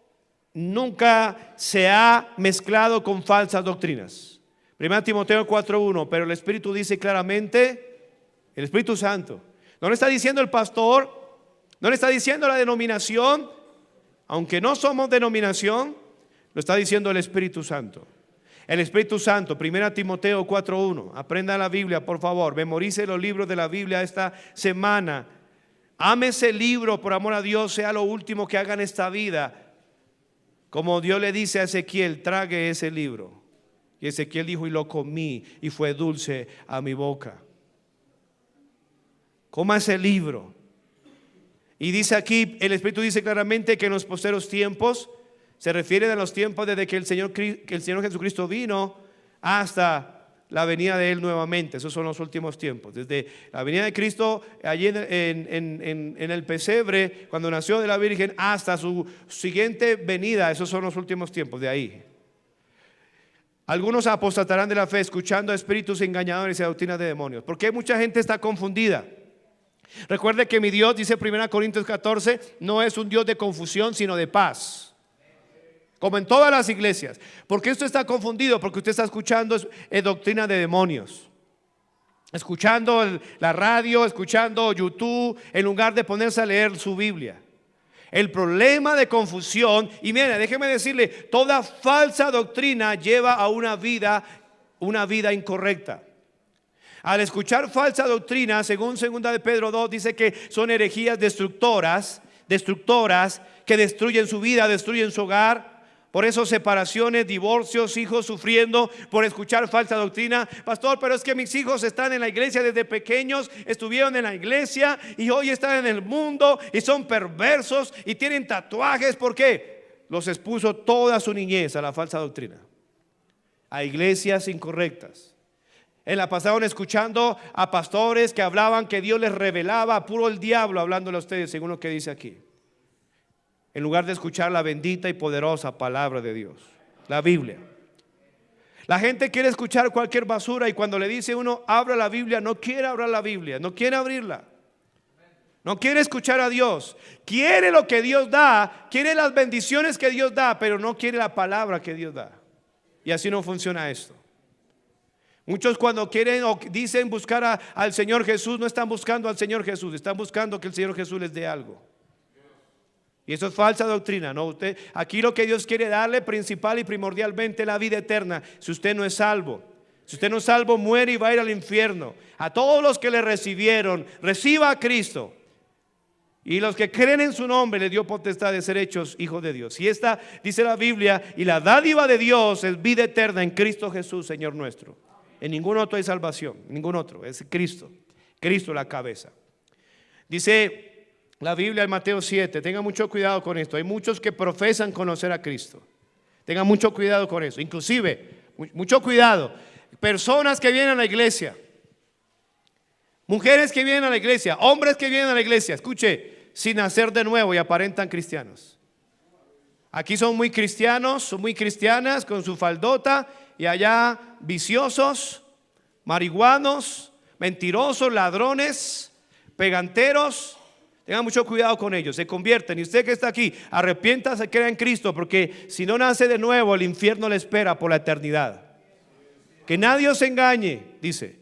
Speaker 1: nunca se ha mezclado con falsas doctrinas. 1 Timoteo 4:1, pero el Espíritu dice claramente, el Espíritu Santo, no le está diciendo el pastor, no le está diciendo la denominación, aunque no somos denominación, lo está diciendo el Espíritu Santo. El Espíritu Santo, 1 Timoteo 4:1, aprenda la Biblia por favor, memorice los libros de la Biblia esta semana, ame ese libro por amor a Dios, sea lo último que haga en esta vida. Como Dios le dice a Ezequiel, trague ese libro. Y Ezequiel dijo, y lo comí y fue dulce a mi boca. Coma ese libro. Y dice aquí, el Espíritu dice claramente que en los posteros tiempos, se refiere a los tiempos desde que el Señor Jesucristo vino hasta la venida de Él nuevamente. Esos son los últimos tiempos. Desde la venida de Cristo allí en el pesebre, cuando nació de la Virgen, hasta su siguiente venida. Esos son los últimos tiempos de ahí. Algunos apostatarán de la fe escuchando a espíritus engañadores y a doctrinas de demonios. Porque mucha gente está confundida. Recuerde que mi Dios, dice 1 Corintios 14, no es un Dios de confusión, sino de paz. Como en todas las iglesias. ¿Por qué usted está confundido? Porque usted está escuchando doctrina de demonios. Escuchando la radio, escuchando YouTube, en lugar de ponerse a leer su Biblia. El problema de confusión, y mire, déjeme decirle, toda falsa doctrina lleva a una vida incorrecta. Al escuchar falsa doctrina, según 2 de Pedro 2, dice que son herejías destructoras que destruyen su vida, destruyen su hogar. Por eso separaciones, divorcios, hijos sufriendo por escuchar falsa doctrina. Pastor, pero es que mis hijos están en la iglesia desde pequeños, estuvieron en la iglesia y hoy están en el mundo y son perversos y tienen tatuajes. ¿Por qué? Los expuso toda su niñez a la falsa doctrina, a iglesias incorrectas. La pasaron escuchando a pastores que hablaban que Dios les revelaba, puro el diablo hablándole a ustedes, según lo que dice aquí, en lugar de escuchar la bendita y poderosa palabra de Dios, la Biblia. La gente quiere escuchar cualquier basura y cuando le dice uno, abra la Biblia, no quiere abrir la Biblia, no quiere abrirla. No quiere escuchar a Dios. Quiere lo que Dios da, quiere las bendiciones que Dios da, pero no quiere la palabra que Dios da. Y así no funciona esto. Muchos cuando quieren o dicen buscar al Señor Jesús, no están buscando al Señor Jesús, están buscando que el Señor Jesús les dé algo. Y eso es falsa doctrina, ¿no? Aquí lo que Dios quiere darle principal y primordialmente la vida eterna, si usted no es salvo. Si usted no es salvo, muere y va a ir al infierno. A todos los que le recibieron, reciba a Cristo. Y los que creen en su nombre le dio potestad de ser hechos hijos de Dios. Y esta, dice la Biblia, y la dádiva de Dios es vida eterna en Cristo Jesús, Señor nuestro. En ningún otro hay salvación, ningún otro, es Cristo. Cristo la cabeza. Dice la Biblia en Mateo 7, tengan mucho cuidado con esto. Hay muchos que profesan conocer a Cristo. Tengan mucho cuidado con eso. Inclusive, mucho cuidado. Personas que vienen a la iglesia, mujeres que vienen a la iglesia, hombres que vienen a la iglesia, escuche, sin nacer de nuevo y aparentan cristianos. Aquí son muy cristianos, son muy cristianas con su faldota, y allá viciosos, marihuanos, mentirosos, ladrones, peganteros. Tengan mucho cuidado con ellos, se convierten. Y usted que está aquí, arrepiéntase, crea en Cristo, porque si no nace de nuevo, el infierno le espera por la eternidad. Que nadie os engañe, dice.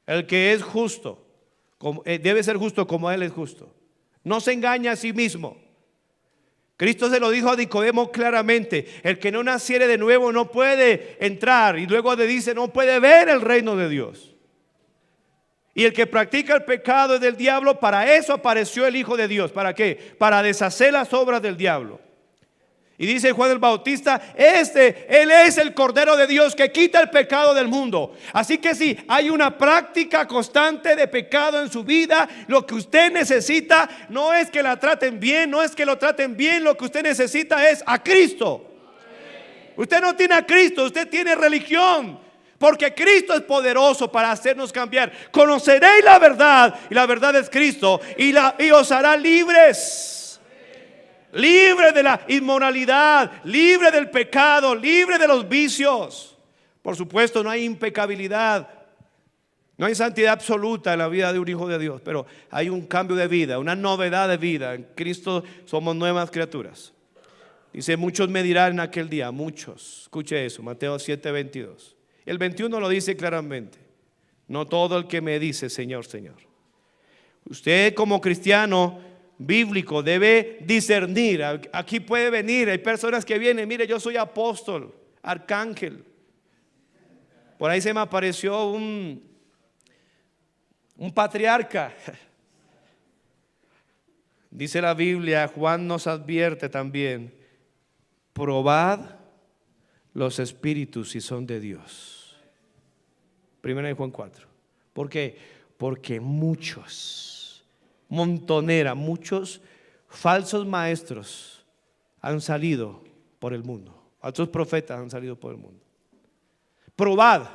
Speaker 1: El que es justo debe ser justo como Él es justo. No se engaña a sí mismo. Cristo se lo dijo a Nicodemo claramente: el que no naciere de nuevo no puede entrar. Y luego le dice: no puede ver el reino de Dios. Y el que practica el pecado es del diablo. Para eso apareció el Hijo de Dios. ¿Para qué? Para deshacer las obras del diablo. Y dice Juan el Bautista: Él es el Cordero de Dios que quita el pecado del mundo. Así que si hay una práctica constante de pecado en su vida, lo que usted necesita no es que la traten bien, no es que lo traten bien. Lo que usted necesita es a Cristo. Usted no tiene a Cristo, usted tiene religión. Porque Cristo es poderoso para hacernos cambiar. Conoceréis la verdad, y la verdad es Cristo, y os hará libres. Libre de la inmoralidad, libre del pecado, libre de los vicios. Por supuesto, no hay impecabilidad, no hay santidad absoluta en la vida de un hijo de Dios, pero hay un cambio de vida, una novedad de vida. En Cristo somos nuevas criaturas. Dice: muchos me dirán en aquel día, muchos. Escuche eso, Mateo 7:22. El 21 lo dice claramente: no todo el que me dice Señor, Señor. Usted como cristiano bíblico debe discernir. Aquí puede venir, hay personas que vienen: mire, yo soy apóstol, arcángel. Por ahí se me apareció un patriarca. Dice la Biblia, Juan nos advierte también: probad los espíritus si son de Dios. Primera de Juan 4. ¿Por qué? Porque muchos falsos maestros han salido por el mundo. Falsos profetas han salido por el mundo. Probad.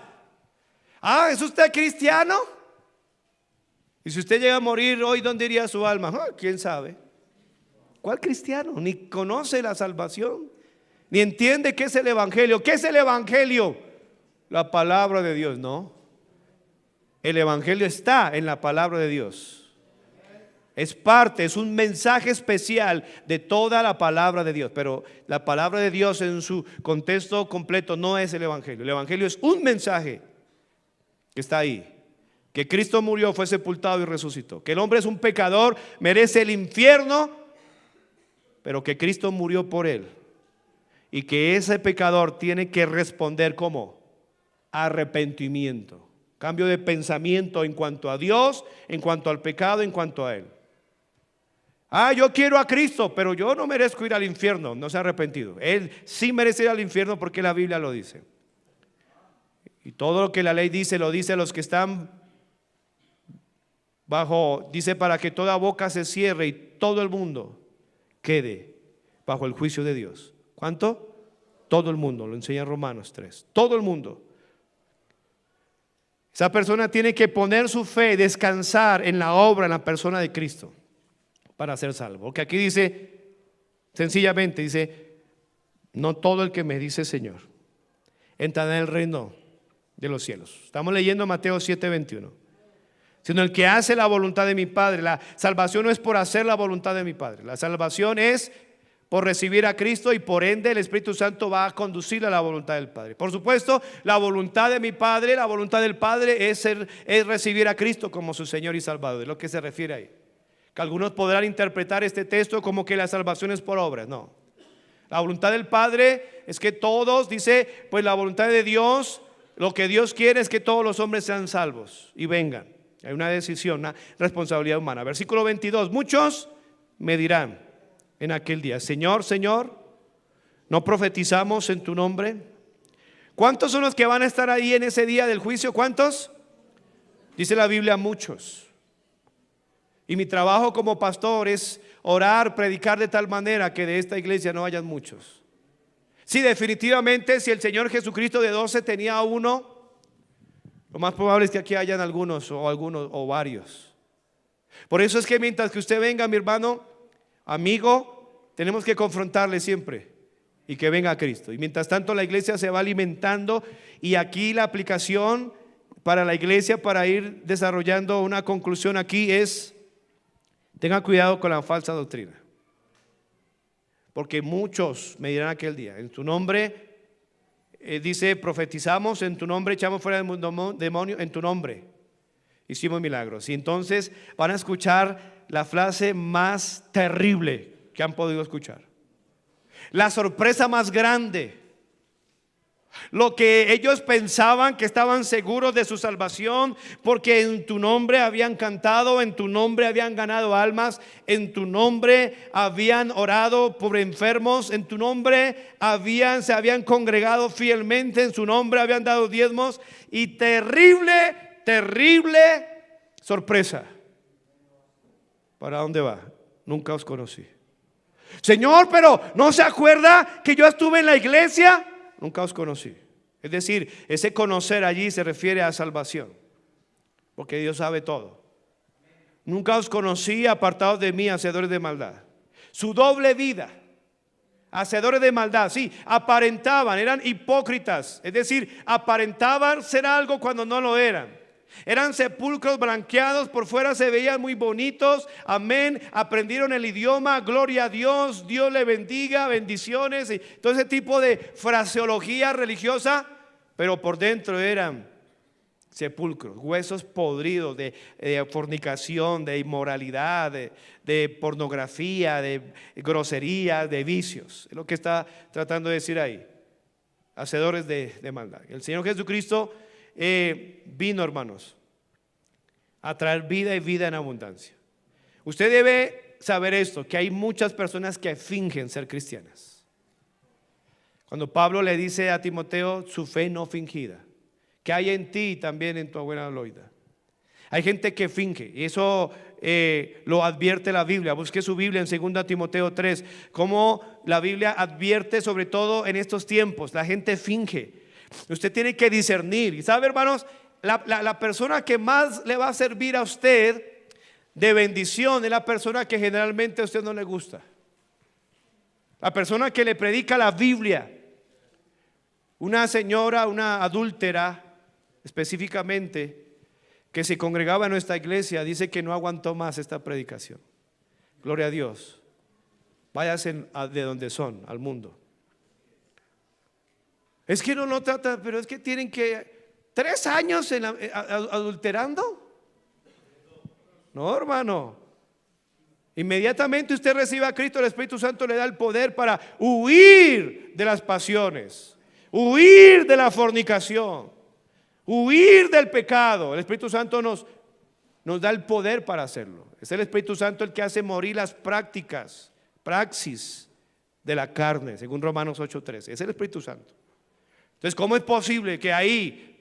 Speaker 1: ¿Es usted cristiano? Y si usted llega a morir hoy, ¿dónde iría su alma? ¿Quién sabe? ¿Cuál cristiano? Ni conoce la salvación, ni entiende qué es el evangelio. ¿Qué es el evangelio? La palabra de Dios. No. El evangelio está en la palabra de Dios. Es parte, es un mensaje especial de toda la palabra de Dios. Pero la palabra de Dios en su contexto completo no es el evangelio. El evangelio es un mensaje que está ahí: que Cristo murió, fue sepultado y resucitó, que el hombre es un pecador, merece el infierno, pero que Cristo murió por él, y que ese pecador tiene que responder como arrepentimiento, cambio de pensamiento en cuanto a Dios, en cuanto al pecado, en cuanto a Él. Yo quiero a Cristo, pero yo no merezco ir al infierno. No se ha arrepentido. Él sí merece ir al infierno porque la Biblia lo dice. Y todo lo que la ley dice, lo dice a los que están bajo, dice, para que toda boca se cierre y todo el mundo quede bajo el juicio de Dios. ¿Cuánto? Todo el mundo, lo enseña Romanos 3. Todo el mundo. Esa persona tiene que poner su fe, descansar en la obra, en la persona de Cristo, para ser salvo. Porque aquí dice, sencillamente dice: no todo el que me dice Señor entrará en el reino de los cielos. Estamos leyendo Mateo 7:21. Sino el que hace la voluntad de mi Padre. La salvación no es por hacer la voluntad de mi Padre. La salvación es por recibir a Cristo, y por ende el Espíritu Santo va a conducirle a la voluntad del Padre. Por supuesto, la voluntad de mi Padre, la voluntad del Padre es recibir a Cristo como su Señor y Salvador. Es lo que se refiere ahí. Que algunos podrán interpretar este texto como que la salvación es por obras. No. La voluntad del Padre es que todos, dice, pues la voluntad de Dios Lo que Dios quiere es que todos los hombres sean salvos y vengan. Hay una decisión, una responsabilidad humana. Versículo 22. Muchos me dirán en aquel día: Señor, Señor, ¿no profetizamos en tu nombre? ¿Cuántos son los que van a estar ahí en ese día del juicio? ¿Cuántos? Dice la Biblia: muchos. Y mi trabajo como pastor es orar, predicar de tal manera que de esta iglesia no hayan muchos. Sí, definitivamente, si el Señor Jesucristo de 12 tenía a uno, lo más probable es que aquí hayan algunos o varios. Por eso es que mientras que usted venga, mi hermano, amigo, tenemos que confrontarle siempre y que venga a Cristo. Y mientras tanto la iglesia se va alimentando, y aquí la aplicación para la iglesia, para ir desarrollando una conclusión aquí, es: tenga cuidado con la falsa doctrina, porque muchos me dirán aquel día: en tu nombre, dice, profetizamos, en tu nombre echamos fuera demonios, en tu nombre hicimos milagros. Y entonces van a escuchar la frase más terrible que han podido escuchar, la sorpresa más grande. Lo que ellos pensaban, que estaban seguros de su salvación porque en tu nombre habían cantado, en tu nombre habían ganado almas, en tu nombre habían orado por enfermos, en tu nombre se habían congregado fielmente, en su nombre habían dado diezmos. Y terrible sorpresa. ¿Para dónde va? Nunca os conocí. Señor, pero ¿no se acuerda que yo estuve en la iglesia? Nunca os conocí. Es decir, ese conocer allí se refiere a salvación, porque Dios sabe todo. Nunca os conocí, apartados de mí, hacedores de maldad. Su doble vida, hacedores de maldad, sí, aparentaban, eran hipócritas. Es decir, aparentaban ser algo cuando no lo eran. Eran sepulcros blanqueados, por fuera se veían muy bonitos, amén, aprendieron el idioma, gloria a Dios, Dios le bendiga, bendiciones, y todo ese tipo de fraseología religiosa, pero por dentro eran sepulcros, huesos podridos de fornicación, de inmoralidad, de pornografía, de grosería, de vicios. Es lo que está tratando de decir ahí, hacedores de maldad. El Señor Jesucristo vino, hermanos, a traer vida y vida en abundancia. Usted debe saber esto, que hay muchas personas que fingen ser cristianas. Cuando Pablo le dice a Timoteo: su fe no fingida, que hay en ti y también en tu abuela Loida. Hay gente que finge, y eso lo advierte la Biblia. Busque su Biblia en 2 Timoteo 3, como la Biblia advierte, sobre todo en estos tiempos, la gente finge. Usted tiene que discernir. Y sabe, hermanos, la persona que más le va a servir a usted de bendición es la persona que generalmente a usted no le gusta. La persona que le predica la Biblia. Una señora, una adúltera específicamente, que se congregaba en nuestra iglesia, dice que no aguantó más esta predicación. Gloria a Dios. Váyase de donde son, al mundo. Es que no lo trata, pero es que tienen que 3 años adulterando. No, hermano. Inmediatamente usted recibe a Cristo, el Espíritu Santo le da el poder para huir de las pasiones, huir de la fornicación, huir del pecado. El Espíritu Santo nos da el poder para hacerlo. Es el Espíritu Santo el que hace morir las praxis de la carne, según Romanos 8:13. Es el Espíritu Santo. Entonces, ¿cómo es posible que ahí?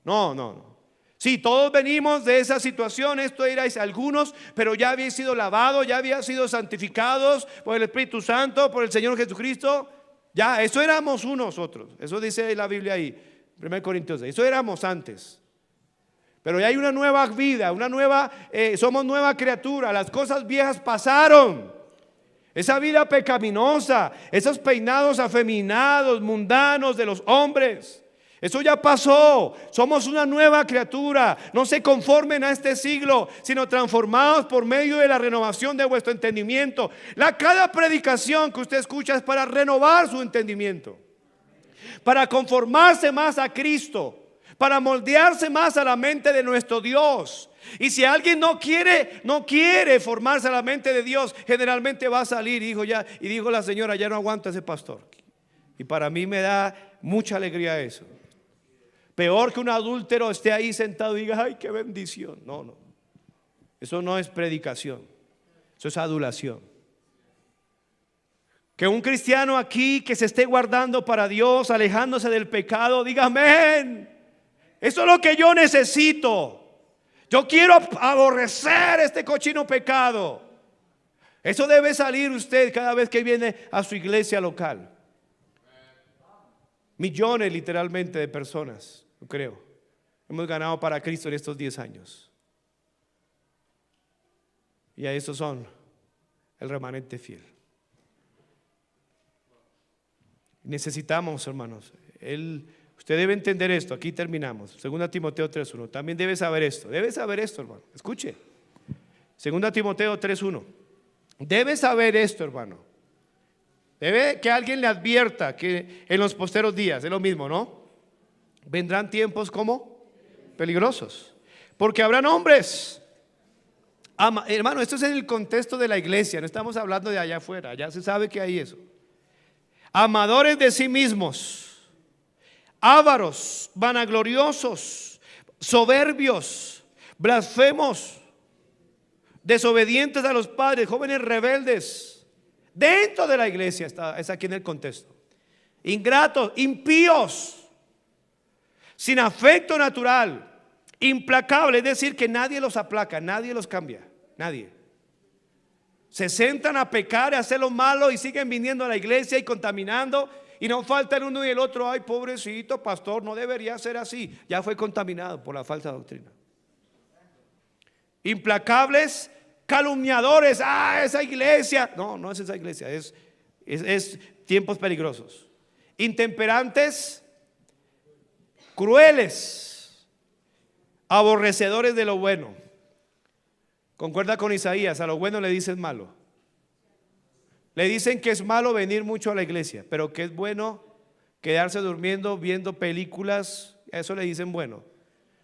Speaker 1: No. Sí, todos venimos de esa situación. Esto erais algunos, pero ya habéis sido lavados, ya habían sido santificados por el Espíritu Santo, por el Señor Jesucristo. Ya, eso éramos nosotros. Eso dice la Biblia ahí, 1 Corintios 6. Eso éramos antes. Pero ya hay una nueva vida, somos nueva criatura. Las cosas viejas pasaron. Esa vida pecaminosa, esos peinados afeminados, mundanos de los hombres, eso ya pasó. Somos una nueva criatura. No se conformen a este siglo, sino transformados por medio de la renovación de vuestro entendimiento. Cada predicación que usted escucha es para renovar su entendimiento, para conformarse más a Cristo, para moldearse más a la mente de nuestro Dios. Y si alguien no quiere formarse a la mente de Dios, generalmente va a salir, y dijo la señora: ya no aguanta ese pastor. Y para mí me da mucha alegría eso. Peor que un adúltero esté ahí sentado y diga, ay, qué bendición. No, no. Eso no es predicación. Eso es adulación. Que un cristiano aquí que se esté guardando para Dios, alejándose del pecado, diga amén. Eso es lo que yo necesito. Yo quiero aborrecer este cochino pecado. Eso debe salir usted cada vez que viene a su iglesia local. Millones literalmente de personas, yo creo, hemos ganado para Cristo en estos 10 años. Y a esos son el remanente fiel. Necesitamos, hermanos, usted debe entender esto. Aquí terminamos. 2 Timoteo 3:1. También debe saber esto. Debe saber esto, hermano. Escuche. 2 Timoteo 3:1. Debe saber esto, hermano. Debe que alguien le advierta que en los posteros días, es lo mismo, ¿no? Vendrán tiempos como peligrosos. Porque habrán hombres. Hermano, esto es en el contexto de la iglesia. No estamos hablando de allá afuera. Ya se sabe que hay eso. Amadores de sí mismos, ávaros, vanagloriosos, soberbios, blasfemos, desobedientes a los padres, jóvenes rebeldes. Dentro de la iglesia es aquí en el contexto. Ingratos, impíos, sin afecto natural, implacables, es decir, que nadie los aplaca, nadie los cambia, nadie. Se sentan a pecar, a hacer lo malo y siguen viniendo a la iglesia y contaminando. Y no falta el uno y el otro. Ay, pobrecito pastor, no debería ser así. Ya fue contaminado por la falsa doctrina. Implacables, calumniadores. Ah, esa iglesia. No, no es esa iglesia. Es tiempos peligrosos. Intemperantes, crueles, aborrecedores de lo bueno. Concuerda con Isaías, a lo bueno le dicen malo. Le dicen que es malo venir mucho a la iglesia, pero que es bueno quedarse durmiendo, viendo películas, eso le dicen bueno.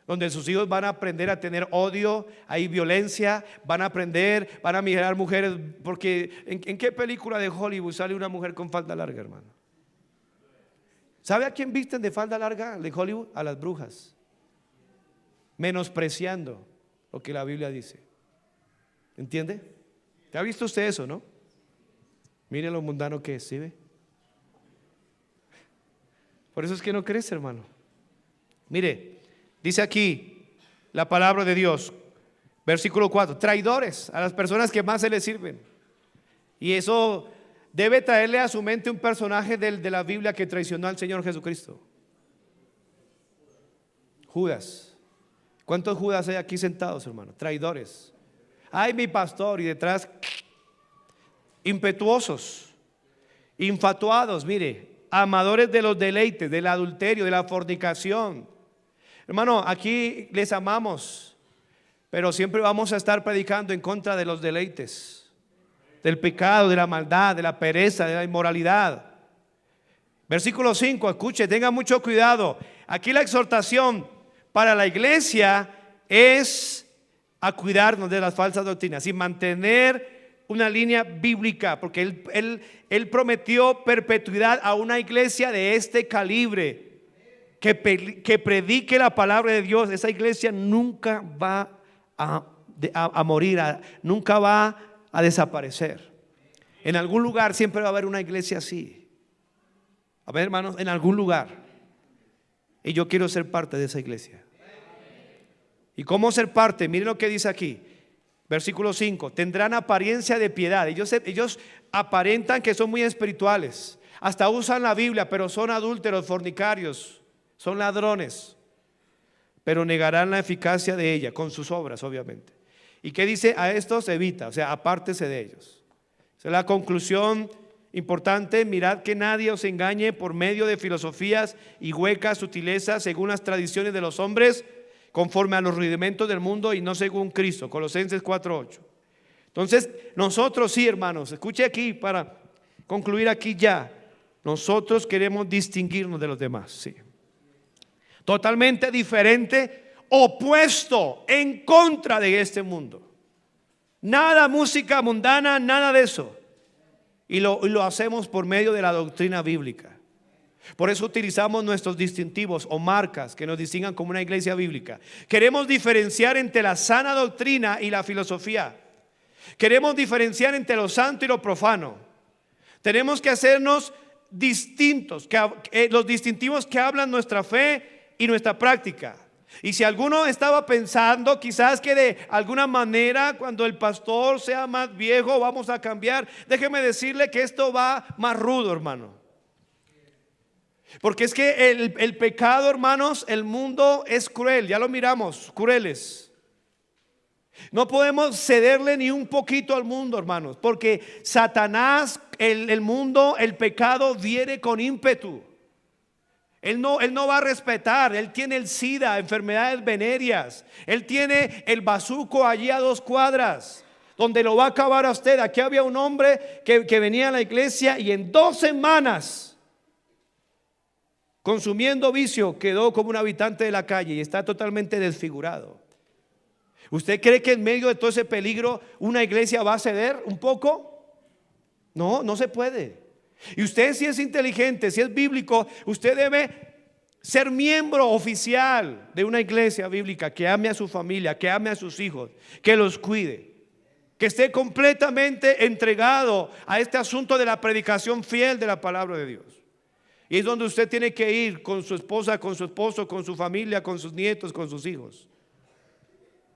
Speaker 1: Donde sus hijos van a aprender a tener odio, hay violencia, van a aprender, van a mirar mujeres, porque ¿en qué película de Hollywood sale una mujer con falda larga, hermano? ¿Sabe a quién visten de falda larga de Hollywood? A las brujas, menospreciando lo que la Biblia dice. ¿Entiende? ¿Ya ha visto usted eso, no? Mire lo mundano que es, ¿sí ve? Por eso es que no crece, hermano. Mire, dice aquí la palabra de Dios, versículo 4, traidores a las personas que más se les sirven. Y eso debe traerle a su mente un personaje de la Biblia que traicionó al Señor Jesucristo. Judas. ¿Cuántos Judas hay aquí sentados, hermano? Traidores. Ay, mi pastor, y detrás impetuosos, infatuados, mire, amadores de los deleites, del adulterio, de la fornicación. Hermano, aquí les amamos, pero siempre vamos a estar predicando en contra de los deleites, del pecado, de la maldad, de la pereza, de la inmoralidad. Versículo 5, escuche, tenga mucho cuidado. Aquí la exhortación para la iglesia es a cuidarnos de las falsas doctrinas y mantener una línea bíblica, porque él prometió perpetuidad a una iglesia de este calibre que predique la palabra de Dios. Esa iglesia nunca va a morir, nunca va a desaparecer. En algún lugar siempre va a haber una iglesia así. A ver, hermanos, en algún lugar. Y yo quiero ser parte de esa iglesia. ¿Y cómo ser parte? Miren lo que dice aquí, versículo 5, tendrán apariencia de piedad. Ellos aparentan que son muy espirituales, hasta usan la Biblia, pero son adúlteros, fornicarios, son ladrones, pero negarán la eficacia de ella con sus obras, obviamente. ¿Y qué dice? A estos evita, o sea, apártese de ellos. Esa es la conclusión importante. Mirad que nadie os engañe por medio de filosofías y huecas sutilezas según las tradiciones de los hombres, conforme a los rudimentos del mundo y no según Cristo. Colosenses 4:8. Entonces nosotros sí, hermanos, escuche aquí para concluir aquí ya. Nosotros queremos distinguirnos de los demás, sí. Totalmente diferente, opuesto, en contra de este mundo. Nada música mundana, nada de eso. Y lo hacemos por medio de la doctrina bíblica. Por eso utilizamos nuestros distintivos o marcas que nos distingan como una iglesia bíblica. Queremos diferenciar entre la sana doctrina y la filosofía. Queremos diferenciar entre lo santo y lo profano. Tenemos que hacernos distintos, los distintivos que hablan nuestra fe y nuestra práctica. Y si alguno estaba pensando quizás que de alguna manera cuando el pastor sea más viejo vamos a cambiar, déjeme decirle que esto va más rudo, hermano. Porque es que el pecado, hermanos, el mundo es cruel, ya lo miramos, crueles. No podemos cederle ni un poquito al mundo, hermanos, porque Satanás, el mundo, el pecado viene con ímpetu. Él no va a respetar. Él tiene el SIDA, enfermedades venéreas. Él tiene el bazuco allí a 2 cuadras, donde lo va a acabar a usted. Aquí había un hombre que venía a la iglesia y en 2 semanas, consumiendo vicio, quedó como un habitante de la calle y está totalmente desfigurado. ¿Usted cree que en medio de todo ese peligro una iglesia va a ceder un poco? No, no se puede. Y usted, si es inteligente, si es bíblico, usted debe ser miembro oficial de una iglesia bíblica que ame a su familia, que ame a sus hijos, que los cuide, que esté completamente entregado a este asunto de la predicación fiel de la palabra de Dios. Y es donde usted tiene que ir con su esposa, con su esposo, con su familia, con sus nietos, con sus hijos.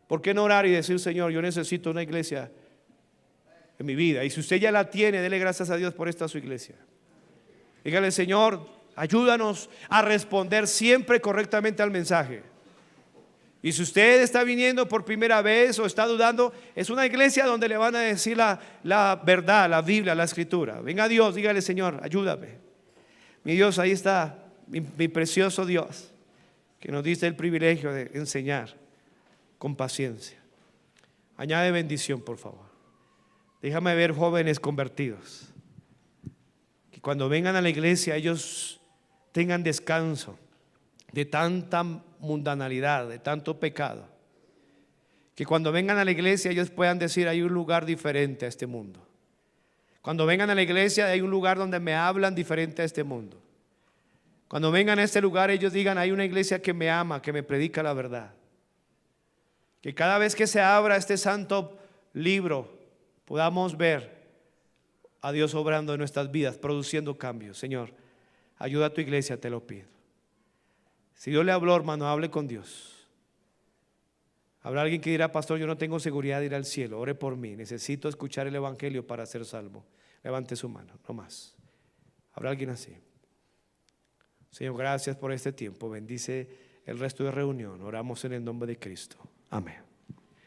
Speaker 1: ¿Por qué no orar y decir: Señor, yo necesito una iglesia en mi vida? Y si usted ya la tiene, dele gracias a Dios por esta su iglesia. Dígale: Señor, ayúdanos a responder siempre correctamente al mensaje. Y si usted está viniendo por primera vez o está dudando, es una iglesia donde le van a decir la verdad, la Biblia, la Escritura. Venga a Dios, dígale: Señor, ayúdame. Mi Dios, ahí está mi precioso Dios, que nos dice el privilegio de enseñar con paciencia. Añade bendición, por favor. Déjame ver jóvenes convertidos, que cuando vengan a la iglesia ellos tengan descanso de tanta mundanalidad, de tanto pecado. Que cuando vengan a la iglesia ellos puedan decir: hay un lugar diferente a este mundo. Cuando vengan a la iglesia hay un lugar donde me hablan diferente a este mundo. Cuando vengan a este lugar ellos digan: hay una iglesia que me ama, que me predica la verdad. Que cada vez que se abra este santo libro podamos ver a Dios obrando en nuestras vidas, produciendo cambios. Señor, ayuda a tu iglesia, te lo pido. Si Dios le habló, hermano, hable con Dios. Habrá alguien que dirá: pastor, yo no tengo seguridad de ir al cielo, ore por mí, necesito escuchar el evangelio para ser salvo. Levante su mano, no más. Habrá alguien así. Señor, gracias por este tiempo, bendice el resto de reunión. Oramos en el nombre de Cristo. Amén.